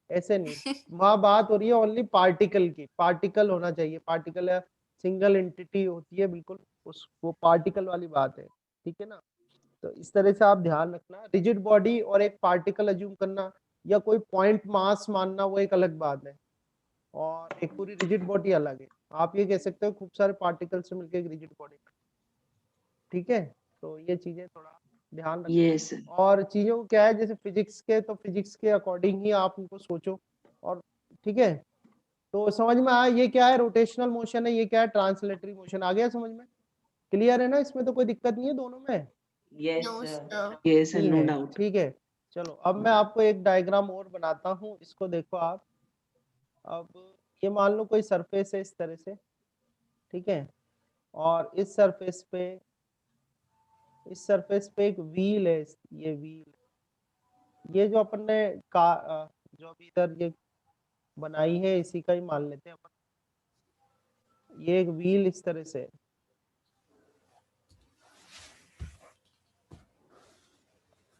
ऐसे नहीं, वहां बात हो रही है ओनली पार्टिकल की। पार्टिकल होना चाहिए, पार्टिकल है, सिंगल एंटिटी होती है बिल्कुल, उस वो पार्टिकल वाली बात है। ठीक है ना, तो इस तरह से आप ध्यान रखना, रिजिड बॉडी और एक पार्टिकल अज्यूम करना या कोई पॉइंट मास मानना वो एक अलग बात है, और एक पूरी रिजिड बॉडी अलग है। आप ये कह सकते हो खूब सारे पार्टिकल से मिलकर एक रिजिड बॉडी। ठीक है, तो ये चीजें थोड़ा ध्यान रखना। Yes sir. और चीजों को क्या है, जैसे फिजिक्स के, तो फिजिक्स के अकॉर्डिंग ही आप उनको सोचो। और ठीक है, तो समझ में आया ये क्या है, रोटेशनल मोशन है, ये क्या है, ट्रांसलेटरी मोशन। आ गया समझ में? क्लियर है ना, इसमें तो कोई दिक्कत नहीं है दोनों में? Yes No, sir. sir. Yes sir, नहीं नो है, डाउट। ठीक है। चलो अब मैं आपको एक डायग्राम और बनाता हूँ, इसको देखो आप। अब ये मान लो कोई सरफेस है इस तरह से, ठीक है, और इस सरफेस पे एक व्हील है, ये व्हील, ये जो अपन ने जो अभी इधर ये बनाई है इसी का ही मान लेते हैं अपन। ये एक व्हील इस तरह से है,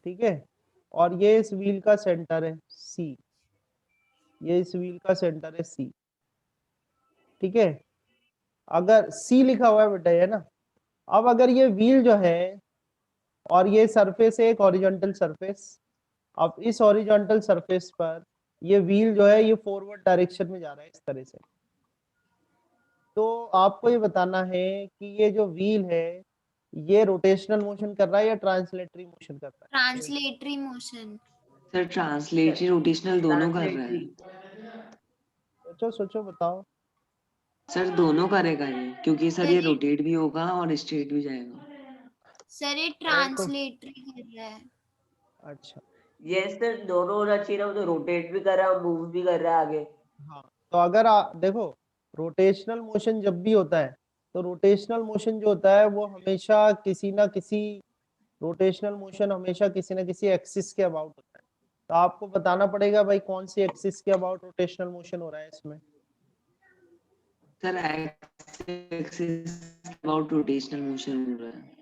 ठीक है, और ये इस व्हील का सेंटर है सी, ये इस व्हील का सेंटर है सी। ठीक है, अगर सी लिखा हुआ है बेटा, ये ना। अब अगर ये व्हील जो है और ये सरफेस है एक हॉरिजॉन्टल सरफेस, अब इस हॉरिजॉन्टल सरफेस पर ये व्हील जो है ये फॉरवर्ड डायरेक्शन में जा रहा है इस तरह से। तो आपको ये बताना है कि ये जो व्हील है ये रोटेशनल मोशन कर रहा है या ट्रांसलेटरी मोशन कर रहा है? Translatory motion. Sir translatory rotational दोनों कर रहा है। सोचो सोचो बताओ। सर दोनों करेगा ये, क्योंकि सर सर ये ये रोटेट भी होगा और स्ट्रेट भी जाएगा। सर ये तो ट्रांसलेटरी कर रहा है. अच्छा, यस सर, दोनों होना चाहिए ना, वो तो रोटेट भी कर रहा है, मूव भी कर रहा है आगे। हाँ, तो अगर देखो, रोटेशनल मोशन जब भी होता है, तो रोटेशनल मोशन जो होता है वो हमेशा किसी ना किसी, रोटेशनल मोशन हमेशा किसी ना किसी एक्सिस के अबाउट होता है। तो आपको बताना पड़ेगा भाई कौन सी एक्सिस के अबाउट रोटेशनल मोशन हो रहा है इसमें। Sir axis about rotational motion हो रहा है।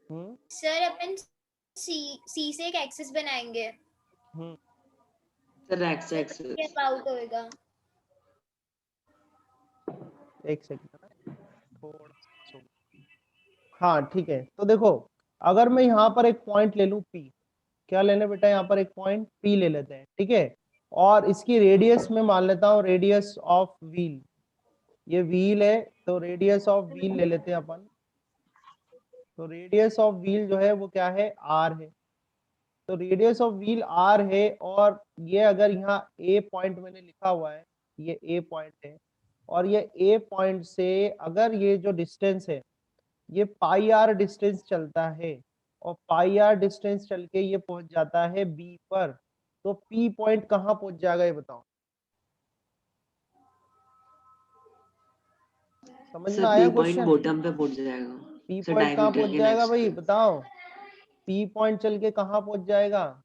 हम्म सर अपन सी से एक एक्सिस बनाएंगे. हम्म सर एक्स सर एक्सिस। ये अबाउट होएगा. एक सेकंड, थोड़ा सा हाँ ठीक है, तो देखो, अगर मैं यहाँ पर एक पॉइंट ले लूँ पी, क्या लेने बेटा, यहाँ पर एक पॉइंट पी ले लेते हैं, ठीक है, और इसकी रेडियस में मान लेता हूँ रेडियस ऑफ व्हील, ये व्हील है, तो रेडियस ऑफ व्हील ले लेते हैं अपन। तो रेडियस ऑफ व्हील जो है वो क्या है, आर है। तो रेडियस ऑफ व्हील आर है, और ये अगर यहाँ ए पॉइंट मैंने लिखा हुआ है, ये ए पॉइंट है, और ये ए पॉइंट से अगर ये जो डिस्टेंस है ये पाई आर डिस्टेंस चलता है, और पाई आर डिस्टेंस चल के ये पहुंच जाता है बी पर, तो पी पॉइंट कहाँ पहुंच जाएगा ये बताओ। समझ में सर आया पी पॉइंट क्वेश्चन? बॉटम पे पहुंच जाएगा, पी सर पॉइंट कहाँ डायमीटर पहुंच के जाएगा नेक्स्ट भाई पे, बताओ? पी पॉइंट चल के कहाँ पहुंच जाएगा?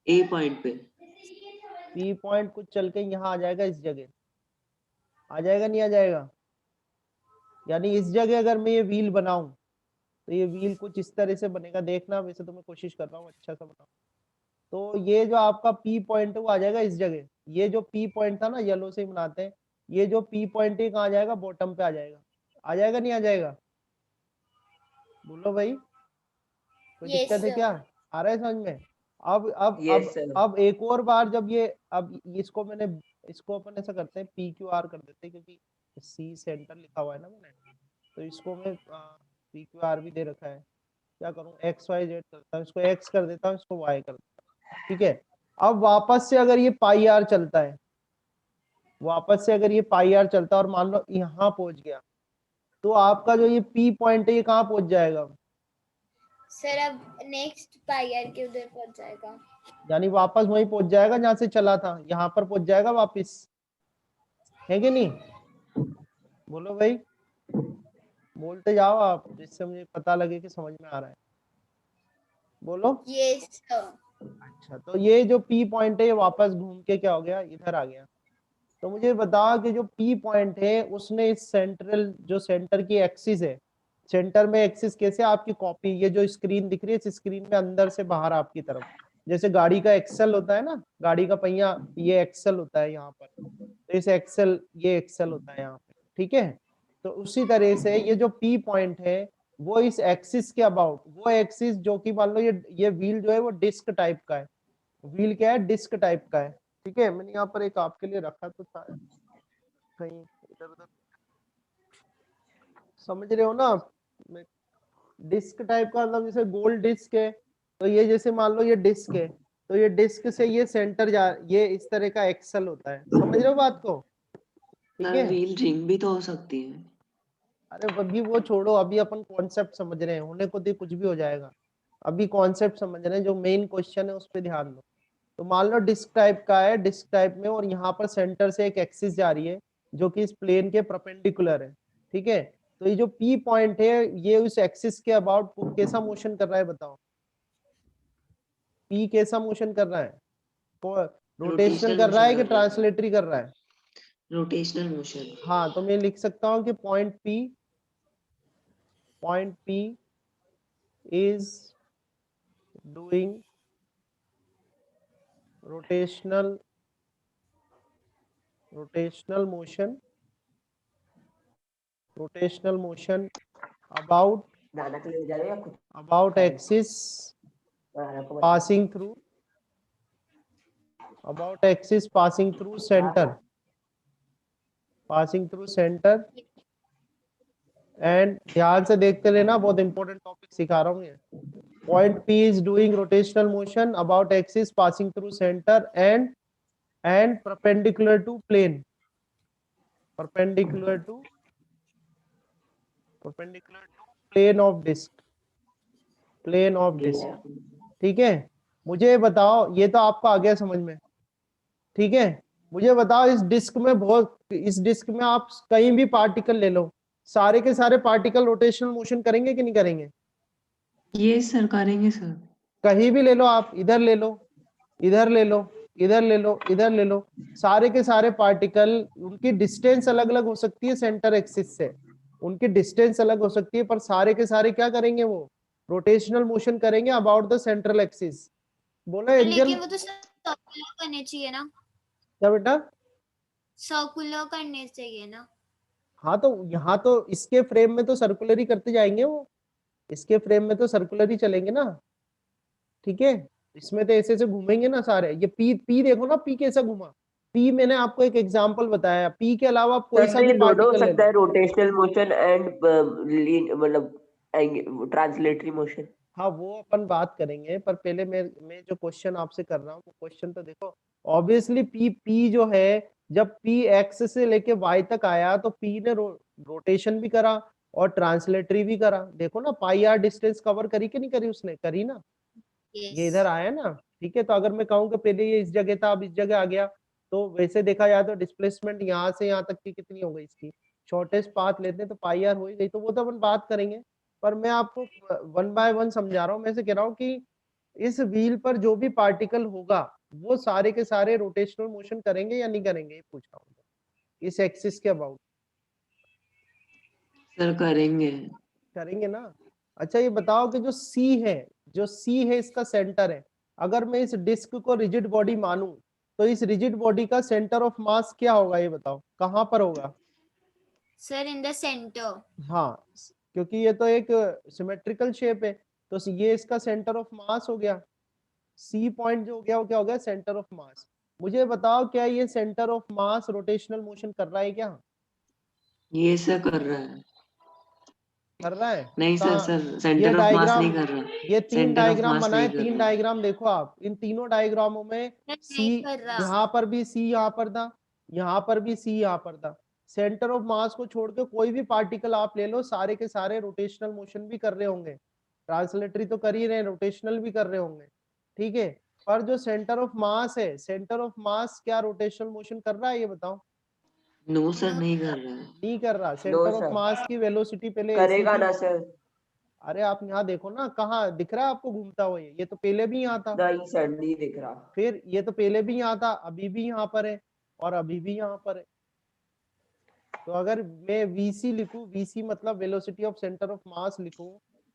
ए पॉइंट पे। पी पॉइंट कुछ चल के यहाँ आ जाएगा, इस जगह आ जाएगा, नहीं आ जाएगा? यानी इस जगह अगर मैं ये व्हील बनाऊं तो ये व्हील कुछ इस तरह से बनेगा, देखना, वैसे तो मैं कोशिश कर रहा हूँ अच्छा सा बनाऊं। तो ये जो आपका पी पॉइंट है वो आ जाएगा इस जगह, ये जो पी पॉइंट था ना येलो से ही बनाते हैं, ये जो पी पॉइंट है कहाँ आ जाएगा? बॉटम पे आ जाएगा। आ जाएगा नहीं आ जाएगा? बोलो भाई, कोई Yes, दिक्कत है sir. क्या? आ रहा है समझ में? अब Yes, sir. अब एक और बार जब ये, अब इसको मैंने, इसको अपन ऐसा करते हैं पी क्यू आर कर देते हैं, क्योंकि सी सेंटर लिखा हुआ है ना मैंने, तो इसको मैं पी क्यू आर भी दे रखा है, क्या करूं, एक्स वाई जेड करता हूँ, इसको एक्स कर देता हूँ, इसको वाई कर देता हूँ, ठीक है। अब वापस से अगर ये पाई आर चलता है, वापस से अगर ये पाई आर चलता है और मान लो यहाँ पहुंच गया, तो आपका जो ये पी पॉइंट है ये कहाँ पहुंच जाएगा? सर अब नेक्स्ट पायर के उधर पहुंच जाएगा। यानी वापस वहीं पहुंच जाएगा जहां से चला था, यहाँ पर पहुंच जाएगा वापस, है कि नहीं? बोलो भाई, बोलते जाओ आप, जिससे मुझे पता लगे कि समझ में आ रहा है। बोलो। Yes, sir. अच्छा, तो ये जो पी पॉइंट है ये वापस घूम के क्या हो गया, इधर आ गया। तो मुझे बताओ कि जो पी पॉइंट है उसने इस सेंट्रल, जो सेंटर की एक्सिस है, सेंटर में एक्सिस कैसे, आपकी कॉपी, ये जो स्क्रीन दिख रही है इस स्क्रीन में अंदर से बाहर आपकी तरफ, जैसे गाड़ी का एक्सल होता है ना, गाड़ी का पहिया, ये एक्सल होता है यहाँ पर, तो इस एक्सल, ये एक्सल होता है यहाँ पे, ठीक है। तो उसी तरह से ये जो पी पॉइंट है वो इस एक्सिस के अबाउट, वो एक्सिस जो कि मान लो ये व्हील जो है वो डिस्क टाइप का है, व्हील क्या है, डिस्क टाइप का है, ठीक है। मैंने यहाँ पर एक आपके लिए रखा तो था कहीं इधर उधर, समझ रहे हो ना आप? डिस्क टाइप का मतलब जैसे गोल डिस्क है, तो ये जैसे मान लो ये डिस्क है, तो ये डिस्क से ये सेंटर जा, ये इस तरह का एक्सल होता है, समझ रहे हो बात को? ठीक सर है। व्हील रिंग भी तो हो सकती है। अरे अभी वो छोड़ो, अभी अपन कॉन्सेप्ट समझ रहे हैं, होने को तो कुछ भी हो जाएगा, अभी कॉन्सेप्ट समझ रहे हैं, जो मेन क्वेश्चन है उस पर ध्यान दो। तो मान लो डिस्क टाइप का है, डिस्क टाइप में, और यहाँ पर सेंटर से एक एक्सिस जा रही है जो कि इस प्लेन के परपेंडिकुलर है, ठीक है। तो ये जो पी पॉइंट है ये उस एक्सिस के अबाउट कैसा मोशन कर रहा है बताओ? पी कैसा मोशन कर रहा है? रोटेशनल कर रहा है कि ट्रांसलेटरी कर रहा है? Rotational motion. हाँ, तो मैं लिख सकता हूँ कि point P is doing rotational motion about दादा के लिए जा रहे हो या कुछ axis passing through center and ध्यान से देखते रहना, बहुत इंपॉर्टेंट टॉपिक सिखा रहा हूँ ये। Point P is doing rotational motion about axis passing through center and perpendicular to plane plane of disk, ठीक है। मुझे बताओ, ये तो आपको आ गया समझ में, ठीक है। मुझे बताओ इस डिस्क में आप कहीं भी पार्टिकल ले लो, सारे के सारे पार्टिकल रोटेशनल मोशन करेंगे कि नहीं करेंगे? ये सर करेंगे सर। कहीं भी ले लो आप, इधर ले लो, इधर ले लो, इधर ले लो, इधर ले लो, सारे के सारे पार्टिकल, उनकी डिस्टेंस अलग अलग हो सकती है सेंटर एक्सिस से, उनकी डिस्टेंस अलग हो सकती है, पर सारे के सारे क्या करेंगे, वो रोटेशनल मोशन करेंगे अबाउट द सेंट्रल एक्सिस। बोलो एंजल। लेकिन वो तो सर्कुलर करने चाहिए ना? क्या बेटा? सर्कुलर करने चाहिए ना? हाँ, तो यहाँ तो इसके फ्रेम में तो सर्कुलर ही करते जाएंगे वो, इसके फ्रेम में तो सर्कुलर ही चलेंगे ना, ठीक है। इसमें तो ऐसे घूमेंगे ना सारे। ये पी देखो ना, पी कैसा घुमा, पी मैंने आपको एक एग्जांपल बताया, पी के अलावा आप कोई सा भी दोनों हो पार्टिकल ले सकता है, लो। रोटेशनल मोशन एंड मतलब ट्रांसलेटरी मोशन। हाँ, वो अपन बात करेंगे, पर पहले मैं जो क्वेश्चन आपसे कर रहा हूँ वो क्वेश्चन तो देखो। ऑब्वियसली पी जो है जब P X से लेके Y तक आया तो P ने रोटेशन भी करा और ट्रांसलेटरी भी करा। देखो ना पाई आर डिस्टेंस कवर करी कि नहीं करी, उसने करी ना, ये इधर आया ना, ठीक है। तो अगर मैं कहूँ कि पहले ये इस जगह था अब इस जगह आ गया, तो वैसे देखा जाए तो डिस्प्लेसमेंट यहाँ से यहाँ तक की कितनी हो गई इसकी, शॉर्टेस्ट पाथ लेते हैं तो पाई आर हो ही गई। तो वो तो अपन बात करेंगे, पर मैं आपको वन बाय वन समझा रहा हूँ। मैं से कह रहा हूँ कि इस व्हील पर जो भी पार्टिकल होगा वो सारे के सारे रोटेशनल मोशन करेंगे या नहीं करेंगे, ये पूछ रहा हूँ इस एक्सिस के अबाउट। सर करेंगे। करेंगे ना। अच्छा ये बताओ कि जो C है इसका सेंटर है, अगर मैं इस डिस्क को रिजिड बॉडी मानूं तो इस रिजिड बॉडी का सेंटर ऑफ मास क्या होगा, ये बताओ कहां पर होगा। Sir in the centre. हाँ, क्योंकि ये तो एक सिमेट्रिकल शेप है, तो ये इसका सेंटर ऑफ मास हो गया। C पॉइंट जो हो गया वो क्या हो गया, सेंटर ऑफ मास। मुझे बताओ क्या ये centre of mass rotational motion कर रहा है क्या, ये सर कर रहा है। कर रहा है नहीं सर, कहाँ, सर ये सेंटर ऑफ मास नहीं कर रहा। ये तीन सेंटर ऑफ डायग्राम मास बनाए, नहीं कर तीन रहा। डायग्राम देखो आप, इन तीनों डायग्रामों में सी नहीं कर रहा। यहाँ पर भी सी यहाँ पर था, यहाँ पर भी सी यहाँ पर था। सेंटर ऑफ मास को छोड़ के कोई भी पार्टिकल आप ले लो, सारे के सारे रोटेशनल मोशन भी कर रहे होंगे, ट्रांसलेटरी तो कर ही रहे, रोटेशनल भी कर रहे होंगे, ठीक है। पर जो सेंटर ऑफ मास है, सेंटर ऑफ मास क्या रोटेशनल मोशन कर रहा है, ये बताओ। No sir No. नहीं कर रहा है। नहीं कर रहा। No centre of sir, mass की वेलोसिटी पहले ऐसी करेगा थी। ना सर। अरे आप यहाँ देखो ना, कहाँ दिख रहा है आपको घूमता हुआ, ये तो पहले भी यहाँ था, नहीं सर, नहीं दिख रहा। फिर ये तो पहले भी यहाँ था, अभी भी यहाँ पर है, और अभी भी यहाँ पर है। तो अगर मैं VC लिखूं, VC मतलब velocity of centre of mass लिखूं,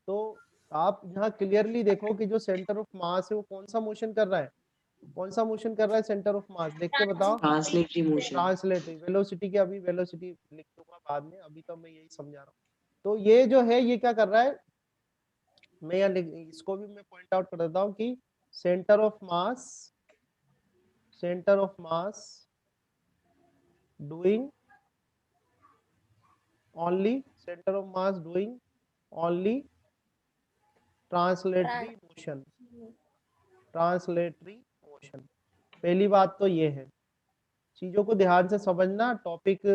तो आप यहाँ क्लियरली देखो कि जो सेंटर ऑफ मास है वो कौन सा मोशन कर रहा है, कौन सा मोशन कर रहा है सेंटर ऑफ मास, देख के बताओ। Translatory motion. ट्रांसलेटरी। वेलोसिटी की अभी वेलोसिटी लिख दूंगा बाद में, अभी तो मैं यही समझा रहा हूँ। तो ये जो है ये क्या कर रहा है, मैं यहाँ इसको भी मैं पॉइंट आउट कर देता हूँ कि centre of mass doing only center of mass doing only translatory motion, translatory motion. पहली बात तो ये है, चीजों को ध्यान से समझना, टॉपिक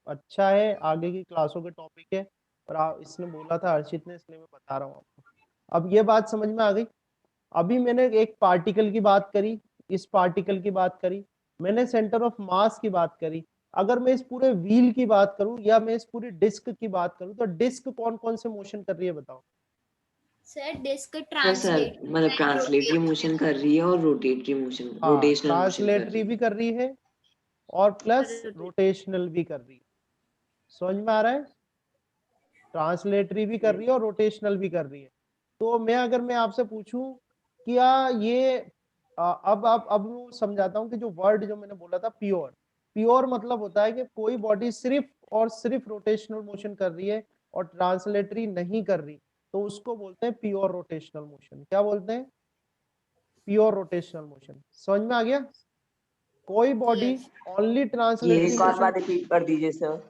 अच्छा है, आगे की क्लासों के टॉपिक है, और इसने बोला था अर्शित ने, इसलिए मैं बता रहा हूँ आपको। अब ये बात समझ में आ गई। अभी मैंने एक पार्टिकल की बात करी, इस पार्टिकल की बात करी, मैंने सेंटर ऑफ मास की बात करी। अगर मैं इस पूरे व्हील की बात करूं या मैं इस पूरी डिस्क की बात करूं, तो डिस्क कौन कौन से मोशन कर रही है बताओ। सर डिस्क सर ट्रांसलेट मतलब ट्रांसलेटरी मोशन कर रही है और रोटेटरी मोशन, हाँ, रोटेशनल मोशन कर ट्रांसलेटरी रही भी है। कर रही है और प्लस रोटेशनल भी कर रही है। समझ में आ रहा है, ट्रांसलेटरी भी कर रही है और रोटेशनल भी कर रही है। तो मैं आपसे पूछूं क्या ये अब मैं समझाता हूँ कि जो वर्ड जो मैंने बोला था प्योर, प्योर मतलब होता है कि कोई बॉडी सिर्फ और सिर्फ रोटेशनल मोशन कर रही है और ट्रांसलेटरी नहीं कर रही, तो उसको बोलते हैं प्योर रोटेशनल मोशन। क्या बोलते हैं, प्योर रोटेशनल मोशन। समझ में आ गया, कोई बॉडी ओनली ट्रांसलेटरी एक और मोशन। बात रिपीट कर दीजिए सर।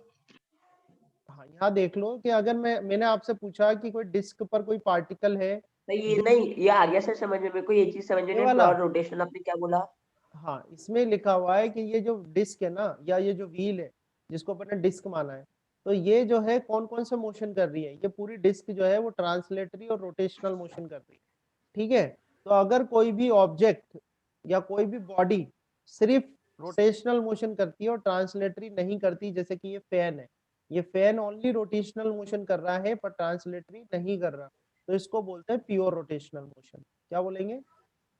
हाँ, यहाँ देख लो कि अगर मैंने आपसे पूछा कि कोई डिस्क पर कोई पार्टिकल है, नहीं, ये आ गया सर समझ में, मेरे को ये चीज समझ में ये नहीं, वाला, प्योर रोटेशन आपने क्या बोला। हाँ इसमें लिखा हुआ है कि ये जो डिस्क है ना, या ये जो व्हील है जिसको अपन ने डिस्क माना है, तो ये जो है कौन कौन से मोशन कर रही है, ये पूरी डिस्क जो है वो ट्रांसलेटरी और रोटेशनल मोशन कर रही है, ठीक है। तो अगर कोई भी ऑब्जेक्ट या कोई भी बॉडी सिर्फ रोटेशनल मोशन करती है और ट्रांसलेटरी नहीं करती, जैसे कि ये फैन है, ये फैन ओनली रोटेशनल मोशन कर रहा है पर ट्रांसलेटरी नहीं कर रहा, तो इसको बोलते हैं प्योर रोटेशनल मोशन। क्या बोलेंगे,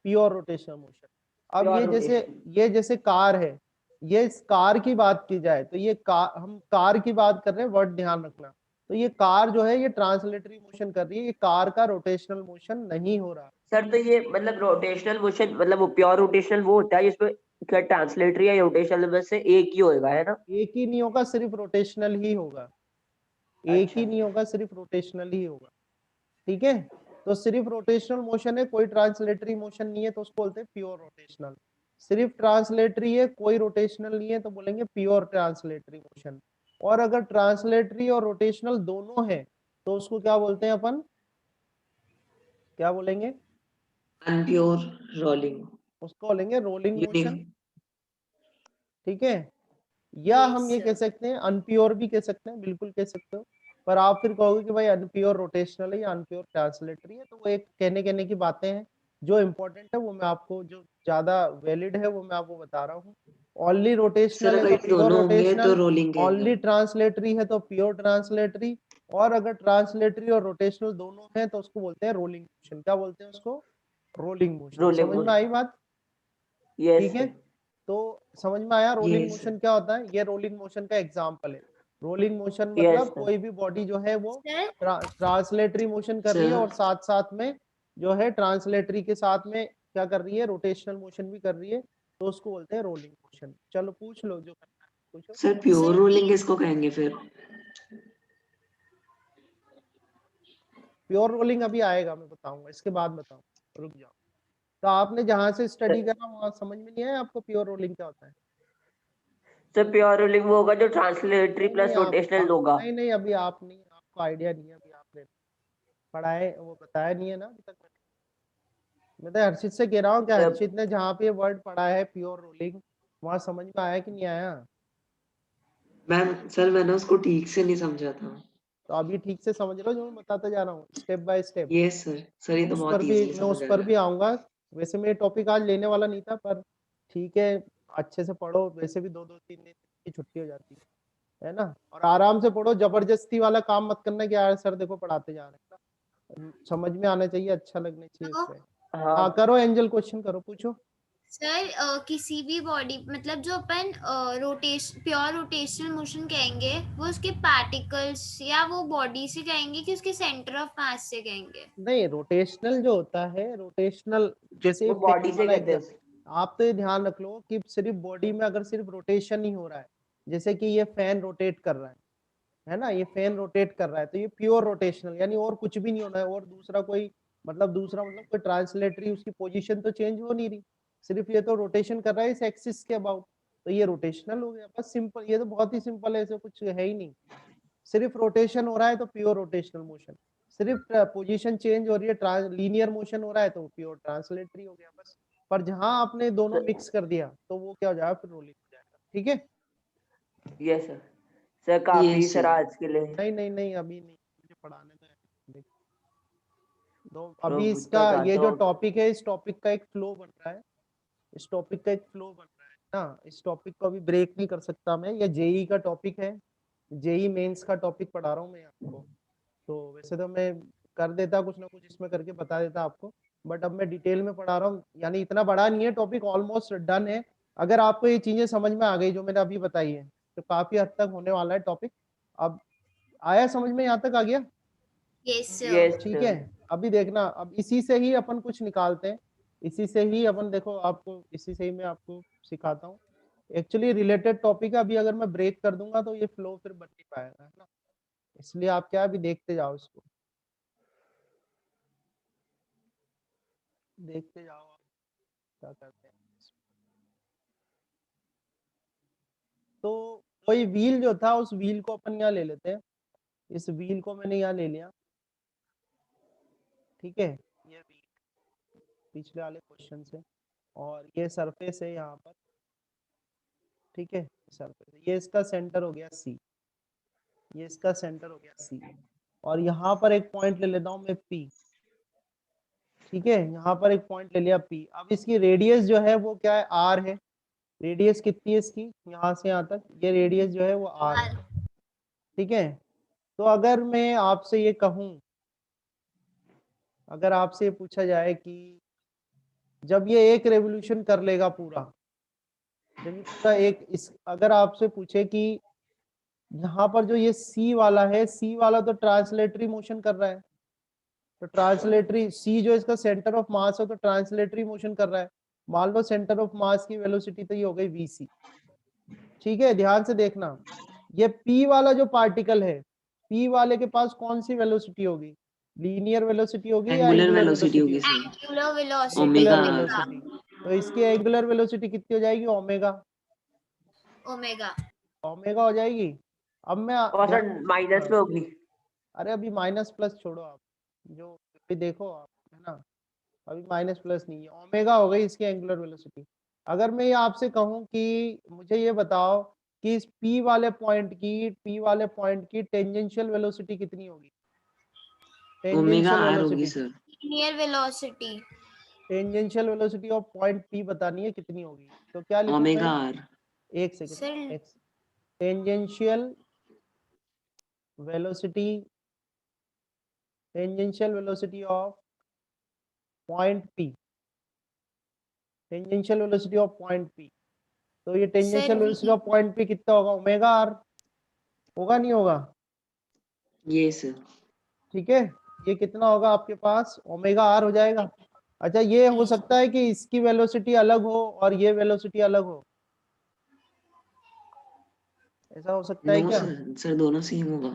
प्योर रोटेशनल मोशन। अब प्योर ये रोटेशन। जैसे कार है, ये इस कार की बात की जाए तो ये कार, हम कार की बात कर रहे हैं, वर्ड ध्यान रखना। तो ये कार जो है ये ट्रांसलेटरी मोशन कर रही है, ये कार का रोटेशनल मोशन नहीं हो रहा। सर तो ये मतलब रोटेशनल मोशन, मतलब वो प्योर रोटेशनल वो होता है जिसमें क्या ट्रांसलेटरी या रोटेशनल में से एक ही होएगा, है ना। एक ही नहीं होगा, सिर्फ रोटेशनल ही होगा, एक अच्छा ही नहीं होगा, सिर्फ रोटेशनल ही होगा, ठीक है। तो सिर्फ रोटेशनल मोशन है, कोई ट्रांसलेटरी मोशन नहीं है, तो उसको बोलते हैं प्योर रोटेशनल। सिर्फ ट्रांसलेटरी है, कोई रोटेशनल नहीं है, तो बोलेंगे प्योर ट्रांसलेटरी मोशन। और अगर ट्रांसलेटरी और रोटेशनल दोनों है तो उसको क्या बोलते हैं अपन, क्या बोलेंगे, अनप्योर रोलिंग। उसको बोलेंगे रोलिंग मोशन, यूनिक। ठीक है। या Yes, हम ये sir. कह सकते हैं अनप्योर भी कह सकते हैं, बिल्कुल कह सकते हो। पर आप फिर कहोगे कि भाई अनप्योर रोटेशनल है या अनप्योर ट्रांसलेटरी है, तो वो एक कहने की बातें हैं। जो इम्पोर्टेंट है वो मैं आपको, जो ज्यादा वैलिड है वो मैं आपको बता रहा हूँ। ओनली सर रोटेशनल है अगर तो ये प्योर दोनों होंगे तो रोटेशनल, रोलिंग ओनली कहेंगे। ट्रांसलेटरी है तो प्योर ट्रांसलेटरी, और अगर ट्रांसलेटरी और रोटेशनल दोनों हैं तो उसको बोलते हैं रोलिंग मोशन। क्या बोलते हैं उसको? Rolling motion. रोलिंग समझ में आई बात? यस ठीक है, तो समझ में आया रोलिंग Yes, मोशन क्या होता है? ये रोलिंग मोशन का एग्जांपल है। रोलिंग मोशन यस मतलब कोई भी बॉडी जो है वो Sir, ट्रांसलेटरी मोशन कर रही है, सर और साथ साथ में जो है ट्रांसलेटरी के साथ में क्या कर रही है? रोटेशनल मोशन भी कर रही है, तो उसको बोलते हैं रोलिंग मोशन। चलो पूछ लो जो करना है, पूछो। सर प्योर Sir, रोलिंग किसको कहेंगे फिर? प्योर रोलिंग अभी आएगा, मैं बताऊंगा, इसके बाद बताऊंगा, रुक जाओ। तो आपने जहां से स्टडी करा वहां समझ में नहीं आया आपको प्योर रोलिंग क्या होता है? सर प्योर रोलिंग वो होगा जो ट्रांसलेटरी नहीं नहीं, प्लस रोटेशनल आप होगा। नहीं नहीं, अभी आप नहीं, आपको आइडिया नहीं है, अभी आपने पढ़ाए वो बताया नहीं है ना अभी तक। मैं तो हर्षित से कह रहा हूँ, क्या सर हर्षित ने जहाँ पे वर्ड पढ़ा है प्योर रोलिंग, वहां समझ में आया कि नहीं आया? मैम सर मैंने उसको ठीक से नहीं समझा था। तो अभी ठीक से समझ लो जो मैं बताता जा रहा हूँ step by step. Yes sir ये तो बहुत इजीली मैं समझ उस आ पर गया। भी आऊंगा। वैसे मैं टॉपिक आज लेने वाला नहीं था, पर ठीक है, अच्छे से पढ़ो। वैसे भी 2-2 3 दिन की छुट्टी हो जाती है ना, और आराम से पढ़ो। जबरदस्ती वाला काम मत करना कि यार सर देखो पढ़ाते जा रहे हैं ना, समझ में आना चाहिए, अच्छा लगना चाहिए तो इसमें। हाँ हाँ करो एंजल, क्वेश्चन करो, पूछो। सर किसी भी बॉडी मतलब जो अपन प्योर रोटेशनल मोशन कहेंगे वो उसके पार्टिकल्स या वो बॉडी से कहेंगे कि उसके सेंटर ऑफ मास से कहेंगे? नहीं, रोटेशनल जो होता है, रोटेशनल जैसे वो फैन बॉडी से वाला कहते हैं एग्जाम, आप तो ये ध्यान रख लो कि सिर्फ बॉडी में अगर सिर्फ रोटेशन ही हो रहा है, जैसे कि ये फैन रोटेट कर रहा है ना, ये फैन रोटेट कर रहा है, तो ये प्योर रोटेशनल, यानी और कुछ भी नहीं होना है, और दूसरा कोई मतलब कोई ट्रांसलेटरी उसकी पोजीशन तो चेंज हो नहीं रही, सिर्फ ये तो रोटेशन कर रहा है इस एक्सिस के अबाउट, तो ये रोटेशनल हो गया। बस सिंपल, ये तो बहुत ही सिंपल है, ऐसे कुछ है ही नहीं। सिर्फ रोटेशन हो रहा है तो प्योर रोटेशनल मोशन, सिर्फ पोजीशन चेंज हो रही है, लीनियर मोशन हो रहा है तो प्योर ट्रांसलेटरी हो गया बस। पर जहां आपने दोनों मिक्स कर दिया तो वो क्या हो जाएगा? फिर रोलिंग हो जाएगा। ठीक है, यस सर। सर काफी यस सर सर आज के लिए नहीं नहीं नहीं, अभी नहीं, मुझे पढ़ाने तो दो। तो अभी बुझता इसका ये चाहता जो हूँ टॉपिक है, इस टॉपिक का एक फ्लो बन रहा है, इस टॉपिक का एक फ्लो बन रहा है ना, इस टॉपिक को अभी ब्रेक नहीं कर सकता मैं। ये जेई का टॉपिक है, जेई मेंस का टॉपिक पढ़ा रहा हूँ मैं आपको। तो वैसे तो मैं कर देता कुछ ना कुछ इसमें करके बता देता आपको, बट अब मैं डिटेल में पढ़ा रहा हूँ, यानी इतना बड़ा नहीं है टॉपिक, ऑलमोस्ट डन है। अगर आपको ये चीजें समझ में आ गई जो मैंने अभी बताई है, तो काफी हद तक होने वाला है टॉपिक। अब आया समझ में? यहाँ तक आ गया? Yes yes sir. ठीक है, सर अभी देखना, अब इसी से ही अपन कुछ निकालते हैं, इसी से ही अपन, देखो आपको इसी से ही मैं आपको सिखाता हूँ। एक्चुअली रिलेटेड टॉपिक है, अभी अगर मैं ब्रेक कर दूंगा तो ये फ्लो फिर बन नहीं पाएगा, है ना, इसलिए आप क्या अभी देखते जाओ इसको, देखते जाओ आप क्या करते हैं। तो वही व्हील जो था, उस व्हील को अपन यहाँ ले लेते हैं, इस व्हील को मैंने यहाँ ले लिया। ठीक है, ये व्हील पिछले वाले क्वेश्चन से, और ये सरफेस है यहाँ पर। ठीक है, सरफेस, ये इसका सेंटर हो गया सी, ये इसका सेंटर हो गया सी, और यहाँ पर एक पॉइंट ले लेता हूँ मैं पी। ठीक है, यहाँ पर एक पॉइंट ले लिया पी। अब इसकी रेडियस जो है वो क्या है? आर है। रेडियस कितनी है इसकी? यहाँ से यहाँ तक ये रेडियस जो है वो आर है। ठीक है, तो अगर मैं आपसे ये कहूँ, अगर आपसे ये पूछा जाए कि जब ये एक रेवोल्यूशन कर लेगा पूरा, जब ये पूरा एक इस, अगर आपसे पूछे कि यहाँ पर जो ये सी वाला है, सी वाला तो ट्रांसलेटरी मोशन कर रहा है, तो ट्रांसलेटरी सी जो इसका सेंटर ऑफ मास है तो ट्रांसलेटरी मोशन कर रहा है। मान लो सेंटर ऑफ मास की वेलोसिटी तो ये हो गई वीसी। ठीक है, ध्यान से देखना, ये पी वाला जो पार्टिकल है, पी वाले के पास कौन सी वेलोसिटी होगी? लीनियर वेलोसिटी होगी या एंगुलर एंगुलर वेलोसिटी वेलोसिटी होगी होगी? Sir. Angular velocity omega angular R. Velocity. तो इसकी एंगुलर वेलोसिटी कितनी हो जाएगी? Omega, omega. ओमेगा हो जाएगी। अब मैं और ध्यान, सर माइनस हाँ, में होगी। अरे अभी माइनस प्लस छोड़ो आप, जो अभी देखो आप, है ना, अभी माइनस प्लस नहीं है, ओमेगा हो गई इसकी एंगुलर वेलोसिटी। अगर मैं ये आपसे कहूँ कि मुझे ये बताओ कि इस P वाले पॉइंट की टेंजेंशियल वेलोसिटी कितनी होगी? ओमेगा टेंजेंशियल आर होगी velocity, sir. linear velocity tangential velocity of point P बतानी है कितनी होगी, तो क्या लिखूं ओमेगा मैं? आर। एक second, sir tangential velocity, tangential velocity of point P, tangential velocity of point P, तो ये tangential velocity of point P कितना होगा? ओमेगा आर होगा, नहीं होगा? ये सर। ठीक है, ये कितना होगा आपके पास? ओमेगा आर हो जाएगा। अच्छा, ये हो सकता है कि इसकी वेलोसिटी अलग हो और ये वेलोसिटी अलग हो, ऐसा हो सकता है नो क्या? सर दोनों सेम होगा।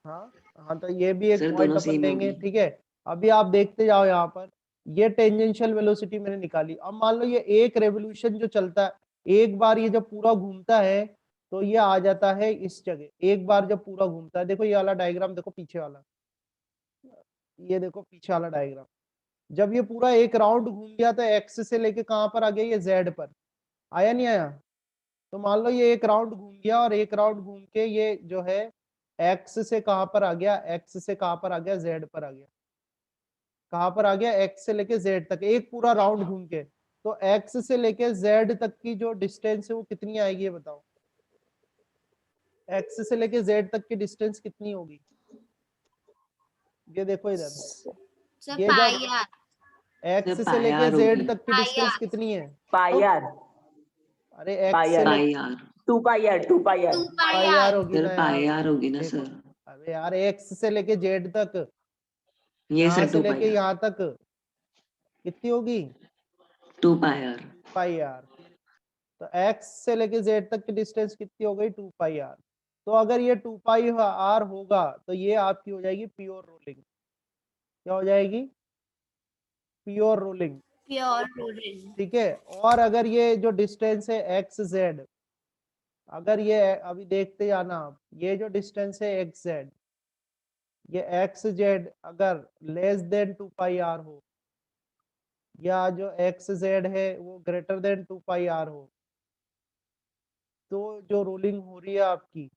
हाँ हाँ, तो ये भी एक सर पॉइंट दोनों अपन सेम लेंगे। होगी। ठीक है, अभी आप देखते जाओ यहाँ पर, ये टेंजेंशियल वेलोसिटी मैंने निकाली। अब मान लो ये एक रेवोल्यूशन जो चलता है, एक बार ये जब पूरा घूमता है तो ये आ जाता है इस जगह। एक बार जब पूरा घूमता है, देखो ये वाला डायग्राम देखो, पीछे वाला, ये देखो पीछे वाला डायग्राम, जब ये पूरा एक राउंड घूम गया तो एक्स से लेके कहां पर आ गया? ये जेड पर आया, नहीं आया? तो मान लो ये एक राउंड घूम गया और एक राउंड घूम के ये जो है एक्स से कहां पर आ गया? एक्स से कहां पर आ गया? जेड पर आ गया। कहां पर आ गया? एक्स से लेके जेड तक, एक पूरा राउंड घूम के। तो एक्स से लेके जेड तक की जो डिस्टेंस है वो कितनी आएगी, ये बताओ? एक्स से लेके जेड तक की डिस्टेंस कितनी होगी? ये देखो इधर, सर ये जब पाई आर, एक्स सर से पाई लेके आर जेड होगी। तक की पाई डिस्टेंस आर कितनी है? पाई आर, अरे एक्स पाई से आर, लेके pi R. 2 pi R, 2 pi R. 2 pi pi R R होगी सर ना पाई यार? आर होगी ना देखो, सर। अरे यार एक्स से लेके जेड तक, ये यहाँ सर से 2 पाई लेके आर। यहाँ तक कितनी होगी? 2 पाई आर। Pi R. तो एक्स से लेके जेड तक की डिस्टेंस कितनी हो गई? 2 पाई आर। तो अगर ये 2 पाई आर होगा तो ये आपकी हो जाएगी प्योर रोलिंग। क्या हो जाएगी? Pure rolling. Pure rolling. ठीक है, और अगर ये जो डिस्टेंस है एक्स जेड, अगर ये अभी देखते जाना आप, ये जो डिस्टेंस है एक्स जेड, ये एक्स जेड अगर लेस देन 2 पाई आर हो, या जो एक्स जेड है वो ग्रेटर देन 2 पाई आर हो, तो जो रोलिंग हो रही है आपकी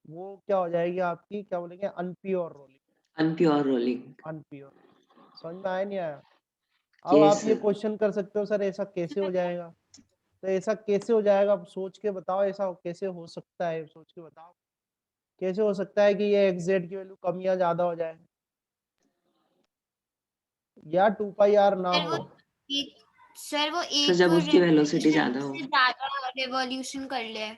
वो क्या हो जाएगी? आपकी क्या बोलेंगे? Unpure rolling. Unpure rolling. Unpure. समझ में आया, नहीं आया? अब यस आप ये सर। क्वेश्चन कर सकते हो, सर ऐसा कैसे हो जाएगा? तो ऐसा कैसे हो जाएगा, आप सोच के बताओ, ऐसा कैसे हो सकता है? सोच के बताओ कैसे हो सकता है कि ये एक्स जेड की वैल्यू कम या ज्यादा हो जाए, या 2 पाई आर ना सर हो? वो एक सर वो सर एक जब उसकी वेलोसिटी ज्यादा हो। से ज्यादा रिवॉल्यूशन कर ले।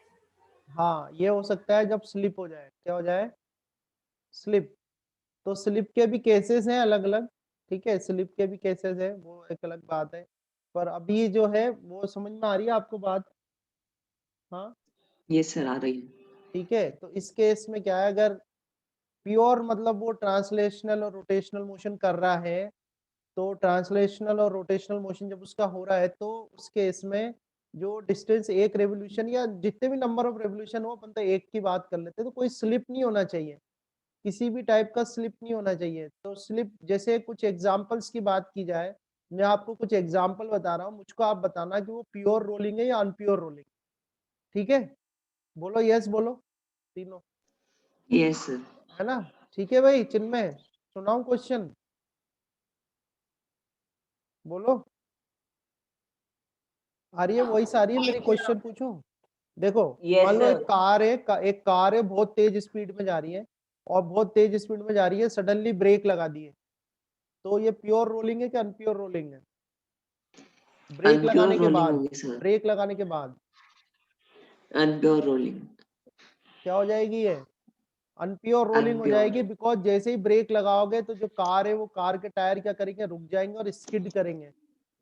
हाँ, ये हो सकता है जब स्लिप हो जाए। क्या हो जाए? स्लिप। तो स्लिप के भी केसेस हैं अलग अलग। ठीक है, स्लिप के भी केसेस है, वो एक अलग बात है। पर अभी जो है वो समझ में आ रही है आपको बात? हाँ, यस सर आ रही है। ठीक है। तो इस केस में क्या है, अगर प्योर मतलब वो ट्रांसलेशनल और रोटेशनल मोशन कर रहा है, तो ट्रांसलेशनल और रोटेशनल मोशन जब उसका हो रहा है तो उस केस में जो डिस्टेंस एक रेवोल्यूशन या जितने भी नंबर ऑफ रेवोल्यूशन हो, अपन तो एक की बात कर लेते हैं, तो कोई स्लिप नहीं होना चाहिए, किसी भी टाइप का स्लिप नहीं होना चाहिए। तो स्लिप जैसे कुछ एग्जांपल्स की बात की जाए, मैं आपको कुछ एग्जांपल बता रहा हूँ, मुझको आप बताना कि वो प्योर रोलिंग है या अनप्योर रोलिंग। ठीक है, बोलो यस, बोलो तीनों, यस सर। है ना? ठीक है भाई, चिन्मय सुनाऊं क्वेश्चन? बोलो, आ रही है वॉइस, आ रही है मेरी? क्वेश्चन पूछूं? देखो, यस मान लो एक सर। कार है, एक कार है, बहुत तेज स्पीड में जा रही है, और बहुत तेज स्पीड में जा रही है, सडनली ब्रेक लगा दिए, तो ये प्योर रोलिंग है कि अनप्योर रोलिंग है? ब्रेक अनप्योर लगाने के रोलिंग बाद, होगी सर। ब्रेक लगाने के बाद अनप्योर रोलिंग। क्या हो जाएगी? ये अनप्योर रोलिंग हो अनप्योर। जाएगी, बिकॉज जैसे ही ब्रेक लगाओगे तो जो कार है वो कार के टायर क्या करेंगे? रुक जाएंगे और स्किड करेंगे।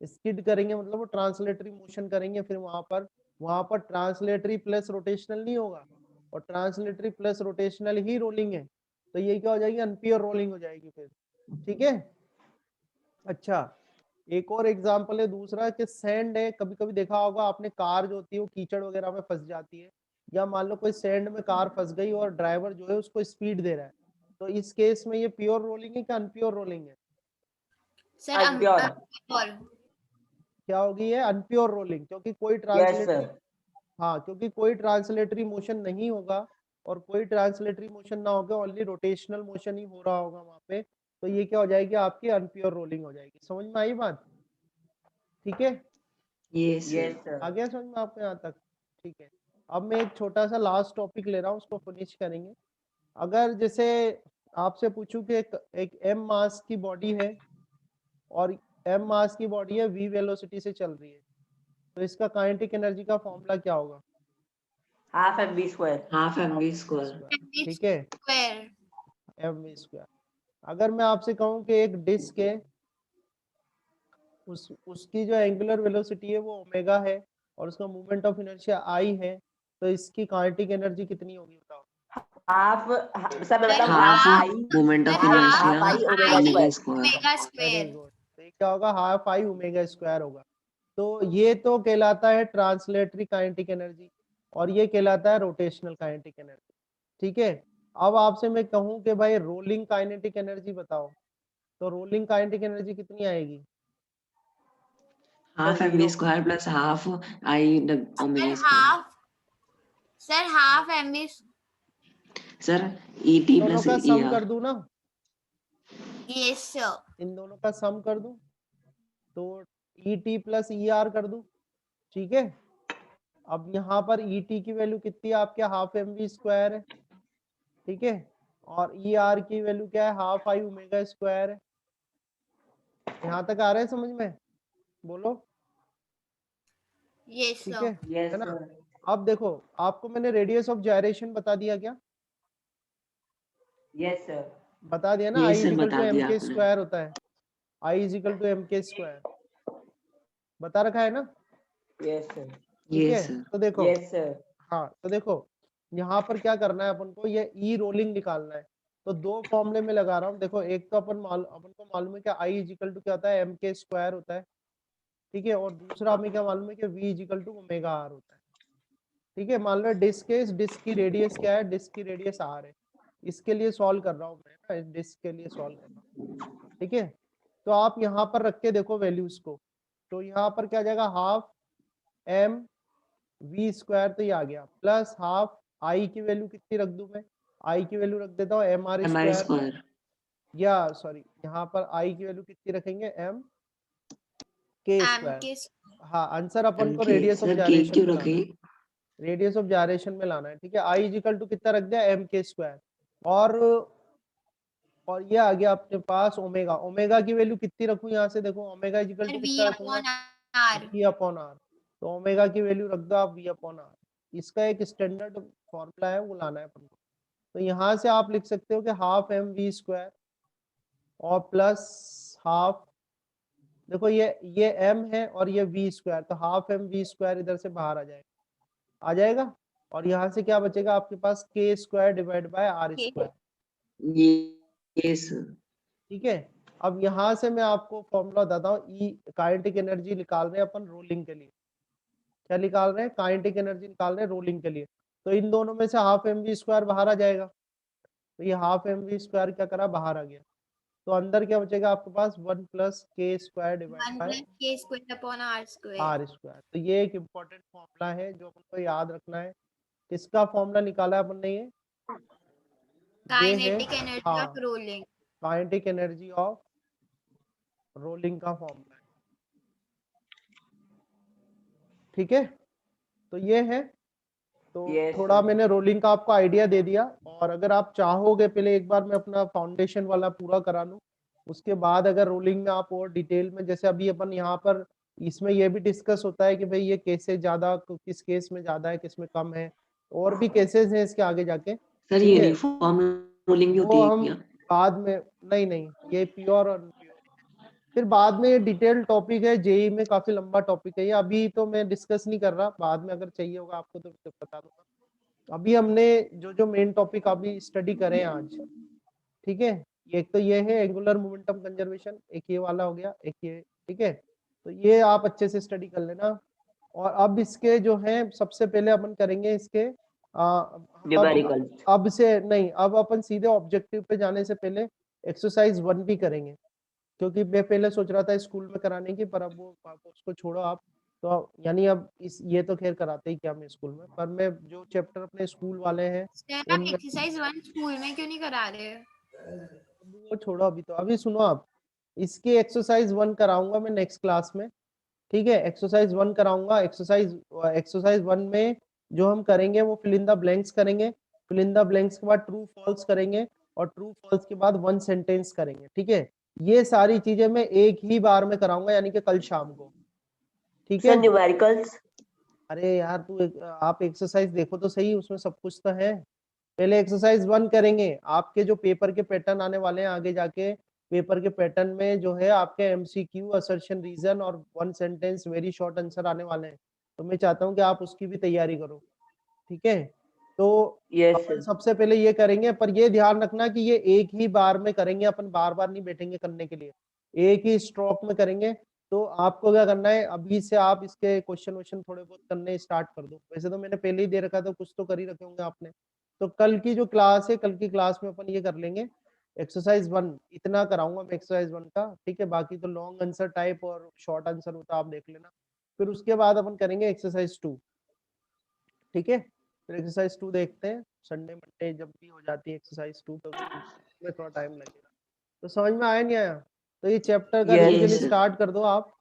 स्किड करेंगे मतलब वो ट्रांसलेटरी मोशन करेंगे, फिर वहां पर ट्रांसलेटरी प्लस रोटेशनल नहीं होगा, और ट्रांसलेटरी प्लस रोटेशनल ही रोलिंग है, तो ये क्या हो जाएगी? अनप्योर रोलिंग हो जाएगी फिर। ठीक है, अच्छा, एक और एग्जांपल है दूसरा, कि सैंड है, कभी कभी देखा होगा आपने, कार जो होती है वो कीचड़ वगैरह में फंस जाती है, या मान लो कोई सैंड में कार फंस गई और ड्राइवर जो है उसको स्पीड दे रहा है, तो इस केस में ये प्योर रोलिंग है कि अनप्योर रोलिंग है? Sir unpure. अनप्योर। क्या होगी? ये अनप्योर रोलिंग, क्योंकि कोई यस ट्रांसलेटरी सर। हाँ, क्योंकि कोई ट्रांसलेटरी मोशन नहीं होगा और कोई ट्रांसलेटरी मोशन ना होगा, ओनली रोटेशनल मोशन ही हो रहा होगा वहां पे, तो ये क्या हो जाएगी आपकी अनप्योर रोलिंग हो जाएगी। समझ में आई बात? ठीक है, यस यस सर। सर। आ गया समझ में आपको यहाँ तक? ठीक है, अब मैं एक छोटा सा लास्ट टॉपिक ले रहा हूँ, उसको फिनिश करेंगे। अगर जैसे आपसे पूछूं कि एक एम मास की बॉडी है और एम मास की बॉडी है, वी वेलोसिटी से चल रही है, तो इसका काइनेटिक एनर्जी का फॉर्मूला क्या होगा? Half mv square. Half M V mv square. Square, ठीक है, स्क्वायर। mv square. अगर मैं आपसे कहूं कि एक डिस्क है, उसकी जो एंगुलर वेलोसिटी है वो ओमेगा है और उसका मोमेंट ऑफ इनर्शिया आई है, तो इसकी काइनेटिक एनर्जी कितनी होगी बताओ? हाफ सब मतलब half half I moment of half inertia half I omega omega square. Square. Omega very square. Good. तो ये क्या होगा? हाफ आई ओमेगा स्क्वायर होगा। तो ये तो कहलाता है ट्रांसलेटरी काइनेटिक एनर्जी और ये कहलाता है रोटेशनल काइनेटिक एनर्जी। ठीक है, अब आपसे मैं कहूं कि भाई रोलिंग काइनेटिक एनर्जी बताओ, तो रोलिंग काइनेटिक एनर्जी कितनी आएगी? Half M V zero. Square plus half I omega square. Half MV. Sir E T दोनों प्लस का ई सम आर। कर दूं ना, यस सर। इन दोनों का सम कर दूं तो E T plus E R कर दूं। ठीक है, अब यहाँ पर ई टी की वैल्यू कितनी है आपके? हाफ एम वी स्क्वायर है। ठीक है, और ई आर की वैल्यू क्या है? हाफ आई ओमेगा स्क्वायर है। यहाँ तक आ रहा है समझ में? बोलो। यस ठीक सर। यस है ना? सर। अब देखो, आपको मैंने रेडियस ऑफ जायरेशन बता दिया क्या? Yes sir. बता दिया ना, ये आई सर इजिकल टू बता एम दिया के आपने। स्क्वायर होता है, आई इजिकल टू एम के स्क्वायर, बता रखा है ना? Yes sir. ठीक ये है, सर। तो देखो, यस सर। हाँ तो देखो, यहाँ पर क्या करना है अपन को? ये ई रोलिंग निकालना है, तो दो फॉर्मूले में लगा रहा हूँ। देखो, एक तो अपन को मालूम है कि आई इजिकल टू क्या होता है? एम के स्क्वायर होता है। ठीक है, और दूसरा हमें क्या मालूम है कि V is equal to omega R होता है। ठीक है, मान लो डिस्क है, इस डिस्क की रेडियस क्या है? डिस्क की रेडियस आर है। इसके लिए सॉल्व कर रहा हूँ मैं ना, इस डिस्क के लिए सॉल्व कर रहा हूँ। ठीक है, तो आप यहाँ पर रख के देखो वैल्यूज को, तो यहाँ पर क्या जाएगा? हाफ एम वी स्क्वायर, तो ये आ गया, प्लस हाफ आई की वैल्यू कितनी रख दूं मैं? आई की वैल्यू रख देता हूँ M R M R square, square. या सॉरी, यहाँ पर आई की वैल्यू कितनी रखेंगे? एम के एम स्क्वायर। के। हाँ, आंसर अपन एम को के रेडियस ऑफ सर के जायरेशन क्यों में रखे? लाना है, रेडियस ऑफ जायरेशन में लाना है। ठीक है, आई इजिकल टू कितना रख दिया? एम के स्क्वायर, और ये आ गया अपने पास ओमेगा। ओमेगा की वैल्यू कितनी रखूं यहाँ से? देखो, ओमेगा इजिकल टू वी कितना रखूंगा? Upon R. V upon R. तो ओमेगा की वैल्यू रख दो आप वी अपॉन आर। इसका एक स्टैंडर्ड फॉर्मूला है, वो लाना है अपन को। तो यहाँ से आप लिख सकते हो कि हाफ एम वी स्क्वायर और प्लस हाफ, देखो ये m है और ये v स्क्वायर, तो हाफ एम वी स्क्वायर इधर से बाहर आ जाएगा, और यहाँ से क्या बचेगा आपके पास? K square divide by R square. ये सर। ठीक है, अब यहाँ से मैं आपको फॉर्मूला बताता हूँ। ई काइनेटिक एनर्जी निकाल रहे हैं अपन रोलिंग के लिए। क्या निकाल रहे हैं? काइनेटिक एनर्जी निकाल रहे हैं रोलिंग के लिए। तो इन दोनों में से हाफ एम वी स्क्वायर बाहर आ जाएगा, तो ये हाफ एम वी स्क्वायर क्या करा? बाहर आ गया। तो अंदर क्या बचेगा आपके पास? 1 plus K square divide 1 by plus K square upon R square. R square. तो ये एक इम्पोर्टेंट फॉर्मूला है जो अपन को याद रखना है। किसका फॉर्मूला निकाला है अपन ने? ये है, काइनेटिक एनर्जी ऑफ हाँ, rolling. Kinetic energy of rolling का फॉर्मूला है। ठीक है, तो ये है। तो Yes, थोड़ा sir. मैंने रोलिंग का आपको आइडिया दे दिया, और अगर आप चाहोगे पहले एक बार मैं अपना फाउंडेशन वाला पूरा करा लूँ, उसके बाद अगर रोलिंग में आप और डिटेल में, जैसे अभी अपन यहाँ पर इसमें ये भी डिस्कस होता है कि भाई ये केसेस ज्यादा, किस केस में ज्यादा है, किस में कम है, और भी केसेस हैं इसके आगे जाके। सर ठीक है, यूनिफॉर्म रोलिंग भी वो होती है हम क्या? बाद में, नहीं, ये प्योर और अनप्योर, फिर बाद में ये डिटेल टॉपिक है, जेई में काफी लंबा टॉपिक है ये, अभी तो मैं डिस्कस नहीं कर रहा, बाद में अगर चाहिए होगा आपको तो बता दूंगा। अभी हमने जो मेन टॉपिक अभी स्टडी करें आज, ठीक है, एक तो ये है एंगुलर मोमेंटम कंजर्वेशन, एक ये वाला हो गया, एक ये। ठीक है, तो ये आप अच्छे से स्टडी कर लेना। और अब इसके जो है, सबसे पहले अपन करेंगे इसके Numericals. अब से नहीं, अब अपन सीधे ऑब्जेक्टिव पे जाने से पहले एक्सरसाइज 1 भी करेंगे, क्योंकि मैं पहले सोच रहा था स्कूल में कराने की, पर अब वो उसको छोड़ो आप। तो यानी अब इस ये तो खैर कराते ही क्या मैं स्कूल में, पर मैं जो चैप्टर अपने स्कूल वाले हैं सर आप उनमें एक्सरसाइज 1 स्कूल में क्यों नहीं करा रहे? वो छोड़ो, अभी तो अभी सुनो आप, इसकी एक्सरसाइज 1 कराऊंगा मैं नेक्स्ट क्लास में, ठीक है। एक्सरसाइज 1 कराऊंगा। एक्सरसाइज 1 में जो हम करेंगे वो फिल इन द ब्लैंक्स करेंगे, फिल इन द ब्लैंक्स के बाद ट्रू फॉल्स करेंगे, और ट्रू फॉल्स के बाद वन सेंटेंस करेंगे, ठीक है। ये सारी चीजें मैं एक ही बार में कराऊंगा, यानी कि कल शाम को, ठीक सर है। न्यूमेरिकल्स? अरे यार आप एक्सरसाइज देखो तो सही, उसमें सब कुछ तो है। पहले एक्सरसाइज 1 करेंगे, आपके जो पेपर के पैटर्न आने वाले हैं आगे जाके, पेपर के पैटर्न में जो है आपके एमसीक्यू, असर्शन, रीजन और one sentence very short answer आने वाले हैं, तो मैं चाहता हूं कि आप उसकी भी तैयारी करो, ठीक है। तो यस अपन सर। सबसे पहले ये करेंगे, पर ये ध्यान रखना कि ये एक ही बार में करेंगे, अपन बार बार नहीं बैठेंगे करने के लिए, एक ही स्ट्रोक में करेंगे। तो आपको क्या करना है, अभी से आप इसके क्वेश्चन वोश्चन थोड़े बहुत करने स्टार्ट कर दो। वैसे तो मैंने पहले ही दे रखा था, कुछ तो कर ही रखे होंगे आपने। तो कल की जो क्लास है, कल की क्लास में अपन ये कर लेंगे, एक्सरसाइज 1 इतना कराऊंगा मैं एक्सरसाइज 1 का, ठीक है। बाकी तो लॉन्ग आंसर टाइप और शॉर्ट आंसर होता आप देख लेना। फिर उसके बाद अपन करेंगे एक्सरसाइज 2, ठीक है। फिर एक्सरसाइज 2 देखते हैं, संडे मंडे जब भी हो जाती है एक्सरसाइज 2, तो उसमें थोड़ा टाइम लगेगा। तो समझ में आया नहीं आया? तो ये चैप्टर का Yes, रिवीजन sir. स्टार्ट कर दो आप,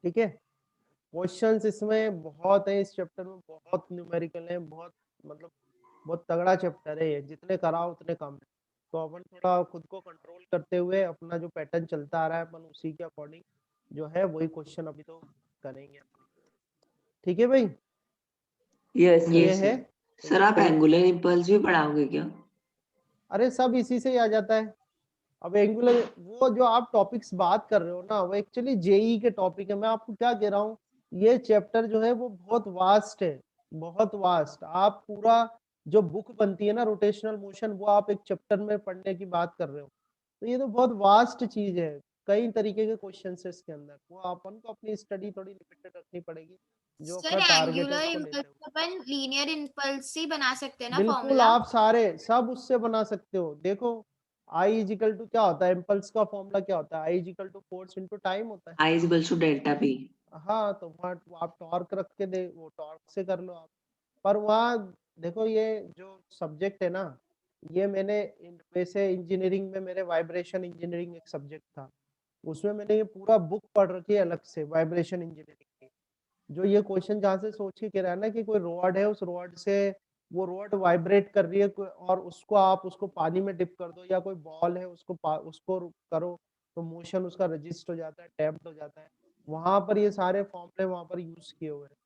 ठीक है। क्वेश्चंस इसमें बहुत है, इस चैप्टर में बहुत न्यूमेरिकल है, बहुत मतलब बहुत तगड़ा चैप्टर है ये, जितने कराओ उतने कम है। तो अपन थोड़ा खुद को कंट्रोल करते हुए अपना जो पैटर्न चलता आ रहा है, अपन उसी के अकॉर्डिंग जो है वही क्वेश्चन अभी तो करेंगे, ठीक है भाई। yes ये Yes, है sir. तो सर ये आप एंगुलर इम्पल्स भी पढ़ाओगे क्या? अरे सब इसी से ही आ जाता है। अब एंगुलर वो जो आप टॉपिक्स बात कर रहे हो ना, वो एक्चुअली जेई के टॉपिक है। मैं आपको क्या कह रहा हूँ, ये चैप्टर जो है वो बहुत वास्ट है, बहुत वास्ट। आप पूरा जो बुक बनती है ना रोटेशनल मोशन, वो आप एक चैप्टर में पढ़ने की बात कर रहे हो, तो ये तो बहुत वास्ट चीज है। कई तरीके के क्वेश्चन है इसके अंदर, वो अपन को अपनी स्टडी थोड़ी लिमिटेड रखनी पड़ेगी, जो अपना सर टारगेट है एंगुलर उसको लेते इम्पल्स हुए। अपन लीनियर इम्पल्स से बना सकते हैं ना बिल्कुल, फॉर्मूला? आप सारे सब उससे बना सकते हो। देखो आई इजिकल टू क्या होता है, इम्पल्स का फॉर्मूला क्या होता है, I is equal to force into time होता है। I is equals to delta P. हाँ, तो वहाँ आप टॉर्क रख के दे, वो टॉर्क से कर लो आप। पर वहाँ देखो, ये जो सब्जेक्ट है ना, ये मैंने वैसे इंजीनियरिंग में मेरे वाइब्रेशन इंजीनियरिंग एक सब्जेक्ट था, उसमें मैंने ये पूरा बुक पढ़ रखी है अलग से, वाइब्रेशन इंजीनियरिंग की। जो ये क्वेश्चन जहाँ से सोच के कह रहा है ना कि कोई रॉड है, उस रॉड से वो रॉड वाइब्रेट कर रही है और उसको आप उसको पानी में डिप कर दो, या कोई बॉल है उसको करो, तो मोशन उसका रजिस्ट हो जाता है, टैप्ड हो जाता है। वहां पर ये सारे फॉर्मूले वहां पर यूज किए हुए हैं।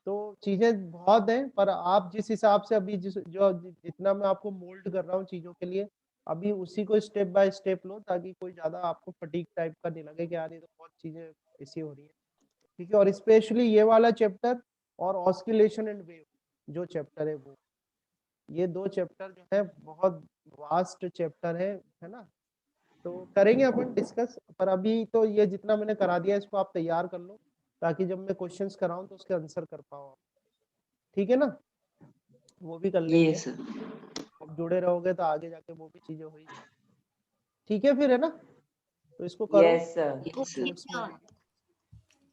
तो चीजें बहुत हैं, पर आप जिस हिसाब से अभी जितना मैं आपको मोल्ड कर रहा हूँ चीजों के लिए, अभी उसी को स्टेप बाय स्टेप लो, ताकि कोई ज्यादा आपको फटीक टाइप का नहीं लगे कि यार ये तो बहुत चीजें ऐसी हो रही है, ठीक है। और स्पेशली ये वाला चैप्टर और ऑस्किलेशन एंड वेव जो चैप्टर है वो, ये दो चैप्टर जो है बहुत वास्ट चैप्टर है ना। तो करेंगे अपन डिस्कस, पर अभी तो ये जितना मैंने करा दिया इसको आप तैयार कर लो, ताकि जब मैं क्वेश्चंस कराऊं तो उसके आंसर कर पाओ आप, ठीक है ना। वो भी कर लेंगे, Yes, sir. अब जुड़े रहोगे तो आगे जाके वो भी चीजें हुई, ठीक है फिर, है ना। तो इसको करो yes sir। Yes, sir. Notes में भी, ठीक है।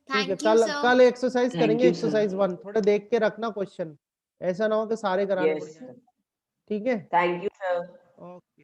थैंक यू कल सर। कल एक्सरसाइज Thank करेंगे, you, sir. एक्सरसाइज 1 थोड़े देख के रखना क्वेश्चन, ऐसा ना हो कि सारे कराने पड़ yes जाए, sir। ठीक है। thank you sir। ओके।